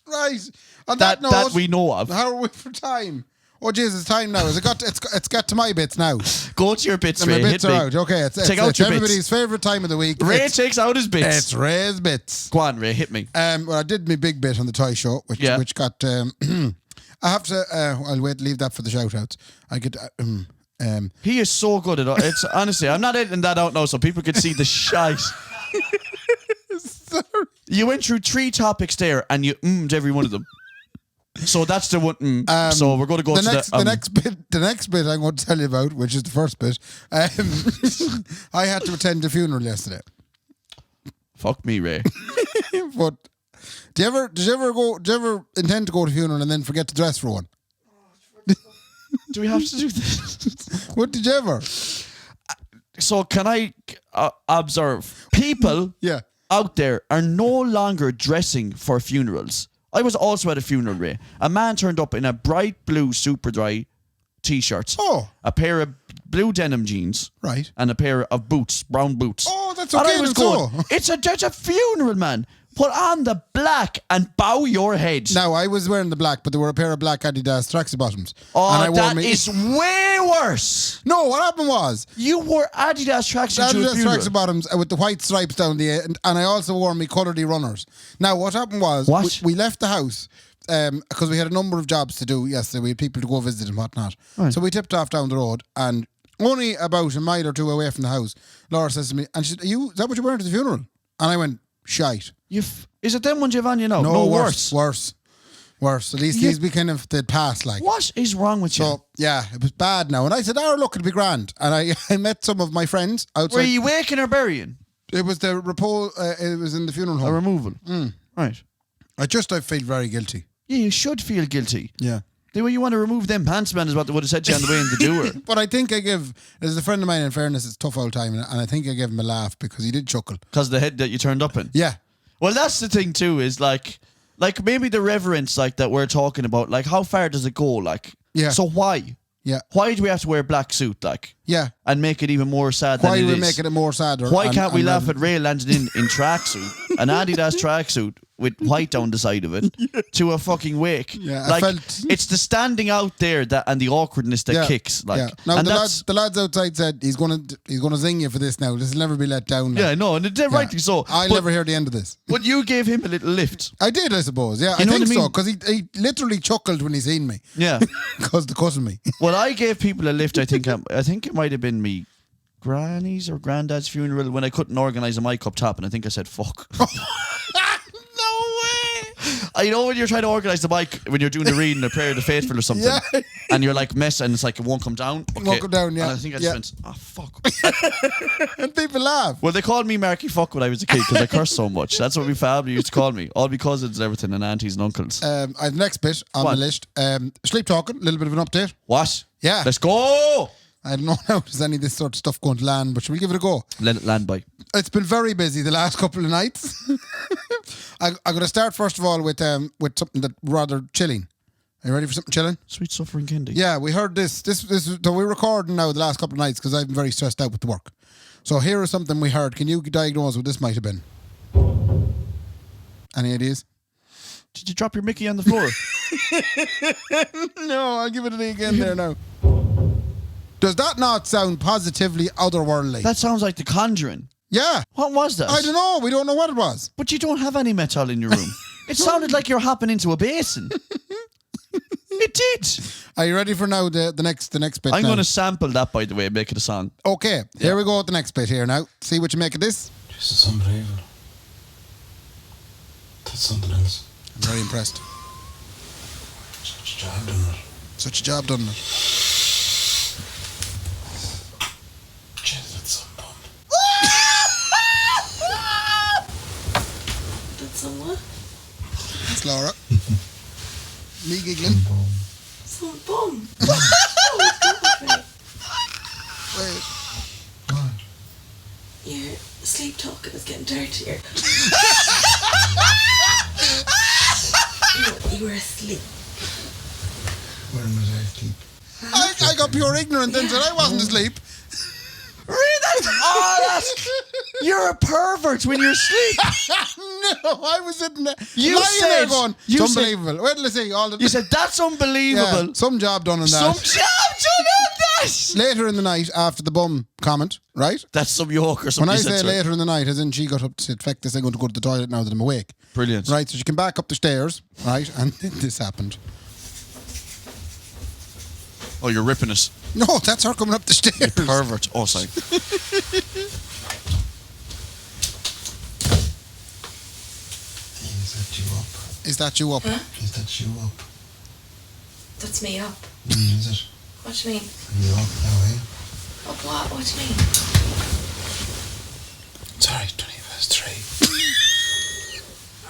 [SPEAKER 3] Right. On that note,
[SPEAKER 2] that we know of.
[SPEAKER 3] How are we for time? Oh, Jesus, it's time now. It's got to my bits now.
[SPEAKER 2] Go to your bits,
[SPEAKER 3] Ray.
[SPEAKER 2] My
[SPEAKER 3] bits are out. Okay, it's everybody's favourite time of the week.
[SPEAKER 2] Ray takes out his bits.
[SPEAKER 3] It's Ray's bits.
[SPEAKER 2] Go on, Ray, hit me.
[SPEAKER 3] Well, I did my big bit on the toy show, which got. I have to. I'll leave that for the shoutouts. I get.
[SPEAKER 2] He is so good at it. It's honestly, I'm not editing that out now, so people can see the shite.
[SPEAKER 3] Sorry.
[SPEAKER 2] You went through 3 topics there, and you every one of them. So that's the one. So we're going to go to
[SPEAKER 3] the next bit I'm going to tell you about, which is the first bit. I had to attend a funeral yesterday.
[SPEAKER 2] Fuck me, Ray.
[SPEAKER 3] But did you ever intend to go to a funeral and then forget to dress for one?
[SPEAKER 2] Do we have to do this?
[SPEAKER 3] What did you ever?
[SPEAKER 2] So can I observe people out there are no longer dressing for funerals. I was also at a funeral, Ray. A man turned up in a bright blue super dry t-shirt.
[SPEAKER 3] Oh.
[SPEAKER 2] A pair of blue denim jeans.
[SPEAKER 3] Right.
[SPEAKER 2] And a pair of boots, brown boots.
[SPEAKER 3] Oh, that's okay.
[SPEAKER 2] And I was going, it's a funeral, man. Put on the black and bow your head.
[SPEAKER 3] Now, I was wearing the black, but there were a pair of black Adidas tracksuit bottoms.
[SPEAKER 2] Oh, and that is way worse.
[SPEAKER 3] No, what happened was...
[SPEAKER 2] You wore Adidas tracksuit to a funeral.
[SPEAKER 3] Adidas tracksuit bottoms with the white stripes down the end, and I also wore me coloured runners. Now, what happened was... We left the house because we had a number of jobs to do yesterday. We had people to go visit and whatnot. Right. So we tipped off down the road, and only about a mile or 2 away from the house, Laura says to me, and she said, is that what you're wearing to the funeral? And I went, shite.
[SPEAKER 2] Is it them ones you've on, you know?
[SPEAKER 3] No, worse. At least these be kind of the past, like.
[SPEAKER 2] What is wrong with you?
[SPEAKER 3] So, yeah, it was bad now. And I said, look, it'll be grand. And I met some of my friends outside.
[SPEAKER 2] Were you waking or burying?
[SPEAKER 3] It was the it was in the funeral home.
[SPEAKER 2] A removal. Right.
[SPEAKER 3] I feel very guilty.
[SPEAKER 2] Yeah, you should feel guilty.
[SPEAKER 3] Yeah.
[SPEAKER 2] The way you want to remove them pants, man, is what they would have said to you on the way in the doer.
[SPEAKER 3] But I think there's a friend of mine, in fairness, it's a tough old time, and I think I gave him a laugh because he did chuckle.
[SPEAKER 2] Because the head that you turned up in?
[SPEAKER 3] Yeah.
[SPEAKER 2] Well, that's the thing too, is like maybe the reverence like that we're talking about, like how far does it go? Like,
[SPEAKER 3] yeah.
[SPEAKER 2] So why?
[SPEAKER 3] Yeah.
[SPEAKER 2] Why do we have to wear a black suit, like?
[SPEAKER 3] Yeah.
[SPEAKER 2] And make it even more sad than it is?
[SPEAKER 3] Why are we making it more sadder?
[SPEAKER 2] Why can't we laugh at Ray landing in tracksuit, an Adidas tracksuit with white down the side of it, to a fucking wake?
[SPEAKER 3] Yeah,
[SPEAKER 2] like, it's the standing out there and the awkwardness that kicks. Like,
[SPEAKER 3] now the lads outside said he's gonna zing you for this now. This will never be let down. Now.
[SPEAKER 2] Yeah, no, and rightly so.
[SPEAKER 3] I'll never hear the end of this.
[SPEAKER 2] But you gave him a little lift.
[SPEAKER 3] I did, I suppose. Yeah, I think so, because he literally chuckled when he seen me.
[SPEAKER 2] Yeah,
[SPEAKER 3] because the cutting me.
[SPEAKER 2] Well, I gave people a lift. I think it might have been me granny's or granddad's funeral when I couldn't organise a mic up top, and I think I said fuck. I know when you're trying to organise the mic, when you're doing the reading, the prayer of the faithful or something, and you're like mess, and it's like it won't come down.
[SPEAKER 3] Okay. Won't come down, yeah.
[SPEAKER 2] And I think I just went, oh fuck.
[SPEAKER 3] And people laugh.
[SPEAKER 2] Well, they called me Marky Fuck when I was a kid because I cursed so much. That's what my family used to call me. All my cousins and everything, and aunties and uncles.
[SPEAKER 3] I have the next bit on the list. Sleep talking, a little bit of an update.
[SPEAKER 2] What?
[SPEAKER 3] Yeah.
[SPEAKER 2] Let's go!
[SPEAKER 3] I don't know how there's any of this sort of stuff going to land, but shall we give it a go?
[SPEAKER 2] Let it land by.
[SPEAKER 3] It's been very busy the last couple of nights. I'm going to start first of all with something that rather chilling. Are you ready for something chilling?
[SPEAKER 2] Sweet suffering Kendy.
[SPEAKER 3] Yeah, we heard this. So we're recording now the last couple of nights because I've been very stressed out with the work. So here is something we heard. Can you diagnose what this might have been? Any ideas?
[SPEAKER 2] Did you drop your Mickey on the floor?
[SPEAKER 3] No, I'll give it again there now. Does that not sound positively otherworldly?
[SPEAKER 2] That sounds like The Conjuring.
[SPEAKER 3] Yeah.
[SPEAKER 2] What was that?
[SPEAKER 3] I don't know. We don't know what it was.
[SPEAKER 2] But you don't have any metal in your room. It sounded like you're hopping into a basin. It did.
[SPEAKER 3] Are you ready for now the next bit?
[SPEAKER 2] I'm
[SPEAKER 3] now?
[SPEAKER 2] going to sample that, by the way, and make it a song.
[SPEAKER 3] Okay, here we go with the next bit here now. See what you make of this.
[SPEAKER 4] This is unbelievable. That's something else.
[SPEAKER 3] I'm very impressed.
[SPEAKER 4] Such a job done it.
[SPEAKER 3] Such a job done it.
[SPEAKER 4] Jeez, that's some bum.
[SPEAKER 5] That's some what?
[SPEAKER 3] It's Laura. Me giggling.
[SPEAKER 5] Some bum.
[SPEAKER 3] Wait.
[SPEAKER 4] What?
[SPEAKER 5] Your sleep talking is getting dirtier. You were asleep.
[SPEAKER 4] When was I asleep?
[SPEAKER 3] I got pure ignorant then said I wasn't asleep.
[SPEAKER 2] You're a pervert when you're asleep.
[SPEAKER 3] No, I was sitting there.
[SPEAKER 2] You
[SPEAKER 3] lying
[SPEAKER 2] said-
[SPEAKER 3] there going,
[SPEAKER 2] you
[SPEAKER 3] it's
[SPEAKER 2] said-
[SPEAKER 3] unbelievable. Wait till I see all the.
[SPEAKER 2] You said, that's unbelievable.
[SPEAKER 3] Yeah, some job done on
[SPEAKER 2] Some
[SPEAKER 3] that.
[SPEAKER 2] job done on that.
[SPEAKER 3] Later in the night, after the bum comment, right?
[SPEAKER 2] That's some yoke or something.
[SPEAKER 3] When I
[SPEAKER 2] you said
[SPEAKER 3] say
[SPEAKER 2] to her.
[SPEAKER 3] later in the night, as in she got up to say, "Feck this, I'm going to go to the toilet now that I'm awake."
[SPEAKER 2] Brilliant.
[SPEAKER 3] Right, so she came back up the stairs, right, and this happened.
[SPEAKER 2] Oh, you're ripping us.
[SPEAKER 3] No, that's her coming up the stairs.
[SPEAKER 2] Pervert. Oh, sorry.
[SPEAKER 4] Is that you up?
[SPEAKER 3] Is that you up?
[SPEAKER 5] Huh?
[SPEAKER 4] Is that you up?
[SPEAKER 5] That's me up.
[SPEAKER 4] Is it?
[SPEAKER 5] What do you mean?
[SPEAKER 4] Are you up now, eh?
[SPEAKER 5] Up what? What do you mean?
[SPEAKER 4] Sorry, 3:20.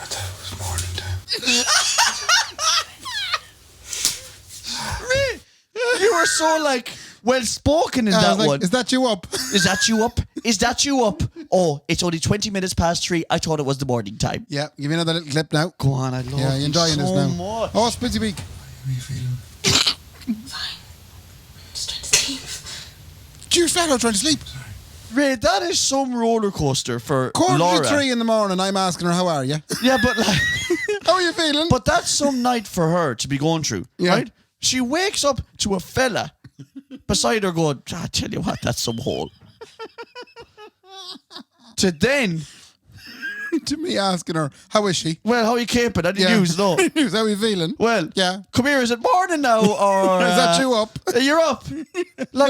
[SPEAKER 4] I thought it was morning time.
[SPEAKER 2] You were so, well spoken in
[SPEAKER 3] I
[SPEAKER 2] that
[SPEAKER 3] was like,
[SPEAKER 2] one.
[SPEAKER 3] is that you up?
[SPEAKER 2] Is that you up? Is that you up? Oh, it's only 20 minutes past 3. I thought it was the morning time.
[SPEAKER 3] Yeah, give me another little clip now.
[SPEAKER 2] Go on, I love
[SPEAKER 3] Yeah,
[SPEAKER 2] you
[SPEAKER 3] you're enjoying this
[SPEAKER 2] so
[SPEAKER 3] now.
[SPEAKER 2] much.
[SPEAKER 3] Oh, Spitzy Beak.
[SPEAKER 4] How are you feeling?
[SPEAKER 5] Fine. Just trying to sleep.
[SPEAKER 3] You're flat out trying to sleep.
[SPEAKER 2] Ray, that is some roller coaster for
[SPEAKER 3] Quarter
[SPEAKER 2] Laura.
[SPEAKER 3] to 3 in the morning, I'm asking her, how are you?
[SPEAKER 2] Yeah, but
[SPEAKER 3] How are you feeling?
[SPEAKER 2] but that's some night for her to be going through,
[SPEAKER 3] Yeah.
[SPEAKER 2] right? She wakes up to a fella beside her going, I tell you what, that's some hole. To then,
[SPEAKER 3] to me asking her, how is she?
[SPEAKER 2] well, how you keeping? I didn't use no.
[SPEAKER 3] How are you feeling?
[SPEAKER 2] Well,
[SPEAKER 3] Yeah.
[SPEAKER 2] come here, is it morning now or
[SPEAKER 3] Is that you up?
[SPEAKER 2] You're up.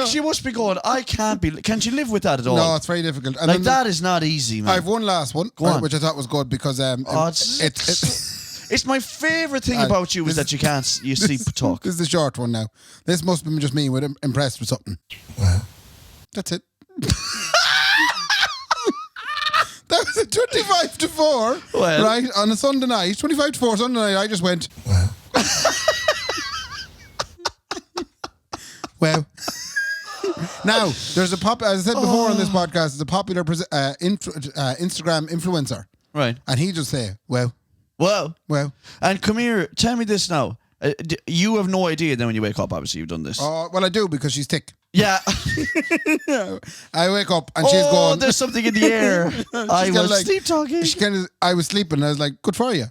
[SPEAKER 2] She must be going, I can't be, can she live with that at all?
[SPEAKER 3] No, it's very difficult. And
[SPEAKER 2] like
[SPEAKER 3] then
[SPEAKER 2] that is not easy, man.
[SPEAKER 3] I've one last one,
[SPEAKER 2] on.
[SPEAKER 3] which I thought was good because
[SPEAKER 2] It's my favourite thing
[SPEAKER 3] Uh,
[SPEAKER 2] about you is
[SPEAKER 3] this-
[SPEAKER 2] that you sleep talk.
[SPEAKER 3] This is the short one now. This must be just me with impressed with something.
[SPEAKER 4] Well,
[SPEAKER 3] That's it. That was a 25 to 4,
[SPEAKER 2] Well.
[SPEAKER 3] right, on a Sunday night. 25 to 4 Sunday night, I just went,
[SPEAKER 4] well.
[SPEAKER 3] well. Now, there's a as I said before on this podcast, there's a popular Instagram influencer.
[SPEAKER 2] Right.
[SPEAKER 3] And he just say, well.
[SPEAKER 2] Well.
[SPEAKER 3] And
[SPEAKER 2] And come here, tell me this now. You have no idea then when you wake up, obviously you've done this.
[SPEAKER 3] well, I do because she's thick.
[SPEAKER 2] Yeah.
[SPEAKER 3] I wake up and she's going.
[SPEAKER 2] There's something in the air. I
[SPEAKER 3] kinda
[SPEAKER 2] was sleep talking.
[SPEAKER 3] I was sleeping and I was like, good for you.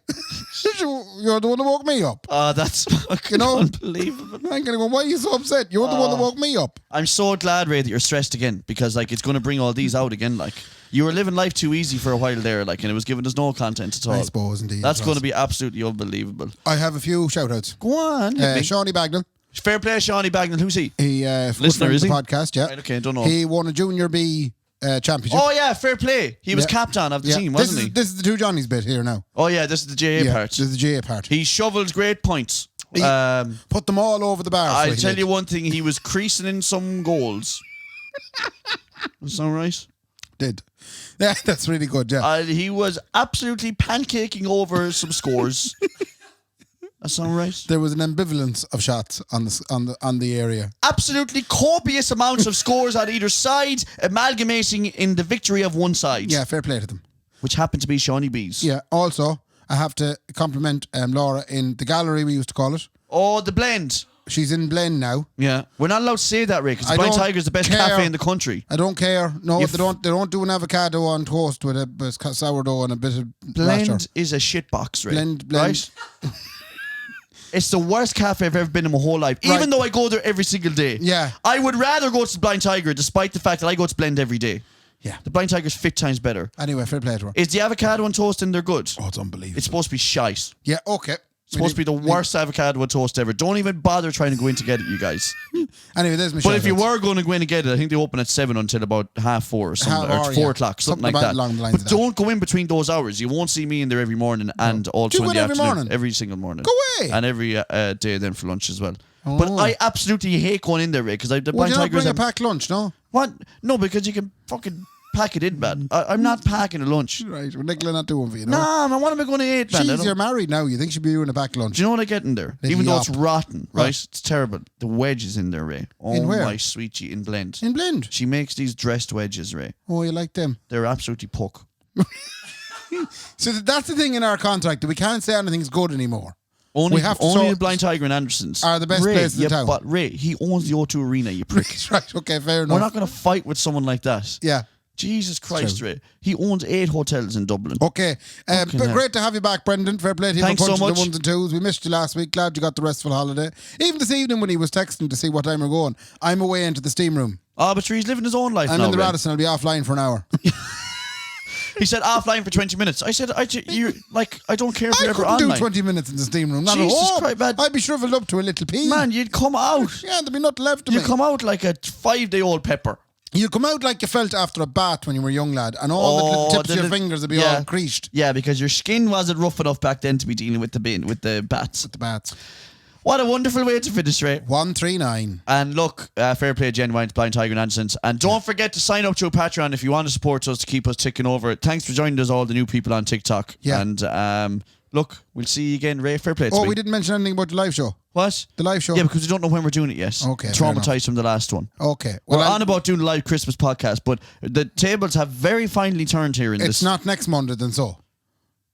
[SPEAKER 3] You're the one that woke me up.
[SPEAKER 2] Oh, that's fucking unbelievable.
[SPEAKER 3] I'm going to go, why are you so upset? You're the one that woke me up.
[SPEAKER 2] I'm so glad, Ray, that you're stressed again because it's going to bring all these out again. You were living life too easy for a while there, and it was giving us no content at all.
[SPEAKER 3] I suppose, indeed.
[SPEAKER 2] That's
[SPEAKER 3] it
[SPEAKER 2] going
[SPEAKER 3] was.
[SPEAKER 2] to be absolutely unbelievable.
[SPEAKER 3] I have a few shout-outs.
[SPEAKER 2] Go on. hit me.
[SPEAKER 3] Shawnee Bagnall.
[SPEAKER 2] Fair play, Shawnee Bagnall. Who's he?
[SPEAKER 3] He,
[SPEAKER 2] Listener, is
[SPEAKER 3] the
[SPEAKER 2] he?
[SPEAKER 3] podcast, yeah.
[SPEAKER 2] Right, okay, don't know.
[SPEAKER 3] He won a Junior B championship.
[SPEAKER 2] Oh, yeah, fair play. He was
[SPEAKER 3] Yeah.
[SPEAKER 2] captain of the
[SPEAKER 3] Yeah.
[SPEAKER 2] team, wasn't he?
[SPEAKER 3] This is the two Johnnies bit here now.
[SPEAKER 2] Oh, yeah, this is the JA part.
[SPEAKER 3] This is the GA part.
[SPEAKER 2] He shovels great points.
[SPEAKER 3] He put them all over the bar.
[SPEAKER 2] I'll tell you one thing, he was creasing in some goals. Is that right?
[SPEAKER 3] Did. Yeah, that's really good, yeah.
[SPEAKER 2] He was absolutely pancaking over some scores. That sound right?
[SPEAKER 3] There was an ambivalence of shots on the area.
[SPEAKER 2] Absolutely copious amounts of scores on either side, amalgamating in the victory of one side.
[SPEAKER 3] Yeah, fair play to them.
[SPEAKER 2] Which happened to be Shawnee B's.
[SPEAKER 3] Yeah, also, I have to compliment Laura in the gallery, we used to call it.
[SPEAKER 2] Oh, the blend.
[SPEAKER 3] She's in Blend now.
[SPEAKER 2] Yeah. We're not allowed to say that, Ray, because the
[SPEAKER 3] I
[SPEAKER 2] Blind
[SPEAKER 3] don't
[SPEAKER 2] Tiger's the best
[SPEAKER 3] care.
[SPEAKER 2] cafe in the country.
[SPEAKER 3] I don't care. No,
[SPEAKER 2] You
[SPEAKER 3] they don't do an avocado on toast with a sourdough and a bit of
[SPEAKER 2] Blend
[SPEAKER 3] rasher.
[SPEAKER 2] is a shitbox, Ray.
[SPEAKER 3] Blend.
[SPEAKER 2] Right? It's the worst cafe I've ever been in my whole life.
[SPEAKER 3] Right.
[SPEAKER 2] Even though I go there every single day.
[SPEAKER 3] Yeah.
[SPEAKER 2] I would rather go to the Blind Tiger despite the fact that I go to Blend every day.
[SPEAKER 3] Yeah.
[SPEAKER 2] The Blind Tiger's 50 times better.
[SPEAKER 3] Anyway, fair play to her.
[SPEAKER 2] Is the avocado on toast in there good?
[SPEAKER 3] Oh, it's unbelievable.
[SPEAKER 2] It's supposed to be shite.
[SPEAKER 3] Yeah, okay.
[SPEAKER 2] supposed to be the worst avocado toast ever. Don't even bother trying to go in to get it, you guys.
[SPEAKER 3] Anyway, there's Michelle.
[SPEAKER 2] But if you were going to go in and get it, I think they open at 7 until about 4:30 or something, or 4 o'clock, something like that. But don't go in between those hours. You won't see me in there every morning and also in the afternoon.
[SPEAKER 3] Morning?
[SPEAKER 2] Every single morning.
[SPEAKER 3] Go away.
[SPEAKER 2] And every day then for lunch as well. But I absolutely hate going in there, Ray, because the blind
[SPEAKER 3] tigers.
[SPEAKER 2] tigers.
[SPEAKER 3] Bring a packed lunch, no?
[SPEAKER 2] What? No, because you can fucking pack it in, man. I'm not packing a lunch.
[SPEAKER 3] Right, well, Nicola not doing for you, no?
[SPEAKER 2] Nah, man, what am I going to eat, man?
[SPEAKER 3] You're married now. You think she'd be doing a packed lunch?
[SPEAKER 2] Do you know what I get in there? Even though it's rotten, right? It's terrible. The wedges in there, Ray. Oh,
[SPEAKER 3] in where?
[SPEAKER 2] My sweetie, in Blend.
[SPEAKER 3] In Blend?
[SPEAKER 2] She makes these dressed wedges, Ray.
[SPEAKER 3] Oh, you like them?
[SPEAKER 2] They're absolutely puck.
[SPEAKER 3] So that's the thing in our contract, that we can't say anything's good anymore.
[SPEAKER 2] Only the Blind
[SPEAKER 3] so
[SPEAKER 2] Tiger and Anderson's
[SPEAKER 3] are the best places in town.
[SPEAKER 2] But Ray, he owns the O2 Arena, you prick.
[SPEAKER 3] Right, okay, fair enough.
[SPEAKER 2] We're not going to fight with someone like that.
[SPEAKER 3] Yeah.
[SPEAKER 2] Jesus Christ, Ray. He owns 8 hotels in Dublin.
[SPEAKER 3] Okay. But great to have you back, Brendan. Fair play to you.
[SPEAKER 2] Thanks so much.
[SPEAKER 3] The ones and twos. We missed you last week. Glad you got the restful holiday. Even this evening when he was texting to see what time we're going, I'm away into the steam room.
[SPEAKER 2] Oh, but he's living his own life now,
[SPEAKER 3] I'm in the
[SPEAKER 2] Ray.
[SPEAKER 3] Radisson. I'll be offline for an hour.
[SPEAKER 2] He said offline for 20 minutes. I said, I don't care if you're ever
[SPEAKER 3] online. I couldn't do 20 minutes in the steam room. Not
[SPEAKER 2] Jesus
[SPEAKER 3] at all.
[SPEAKER 2] Christ, man.
[SPEAKER 3] I'd be shriveled up to a little pea.
[SPEAKER 2] Man, you'd come out.
[SPEAKER 3] Yeah, there'd be nothing left of me.
[SPEAKER 2] You'd come out like a 5-day-old pepper.
[SPEAKER 3] You'd come out like you felt after a bath when you were a young lad, and all the little tips of your fingers would be all creased.
[SPEAKER 2] Yeah, because your skin wasn't rough enough back then to be dealing with the bats.
[SPEAKER 3] With the bats.
[SPEAKER 2] What a wonderful way to finish, Ray.
[SPEAKER 3] 139.
[SPEAKER 2] And look, fair play, Genuine Blind Tiger and Anderson's. And don't forget to sign up to a Patreon if you want to support us to keep us ticking over. Thanks for joining us, all the new people on TikTok.
[SPEAKER 3] Yeah.
[SPEAKER 2] And look, we'll see you again, Ray. Fair play to
[SPEAKER 3] me.
[SPEAKER 2] Oh,
[SPEAKER 3] we didn't mention anything about the live show.
[SPEAKER 2] What?
[SPEAKER 3] The live show?
[SPEAKER 2] Yeah, because we don't know when we're doing it yet.
[SPEAKER 3] Okay.
[SPEAKER 2] Traumatized from the last one.
[SPEAKER 3] Okay.
[SPEAKER 2] Well, we're on about doing a live Christmas podcast, but the tables have very finely turned here in this.
[SPEAKER 3] It's not next Monday, then so.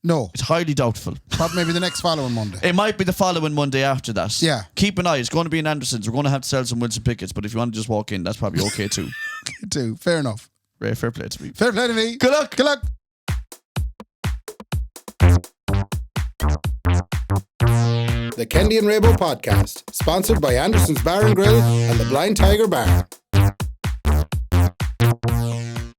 [SPEAKER 3] No.
[SPEAKER 2] It's highly doubtful.
[SPEAKER 3] Probably maybe the next following Monday.
[SPEAKER 2] It might be the following Monday after that.
[SPEAKER 3] Yeah.
[SPEAKER 2] Keep an eye. It's going to be in Anderson's. We're going to have to sell some Wilson Pickets, but if you want to just walk in, that's probably okay too.
[SPEAKER 3] Okay too. Fair enough.
[SPEAKER 2] Ray, fair play to me.
[SPEAKER 3] Fair play to me.
[SPEAKER 2] Good luck.
[SPEAKER 3] Good luck.
[SPEAKER 1] The Kendy and Raybo podcast, sponsored by Anderson's Bar and Grill and the Blind Tiger Bar.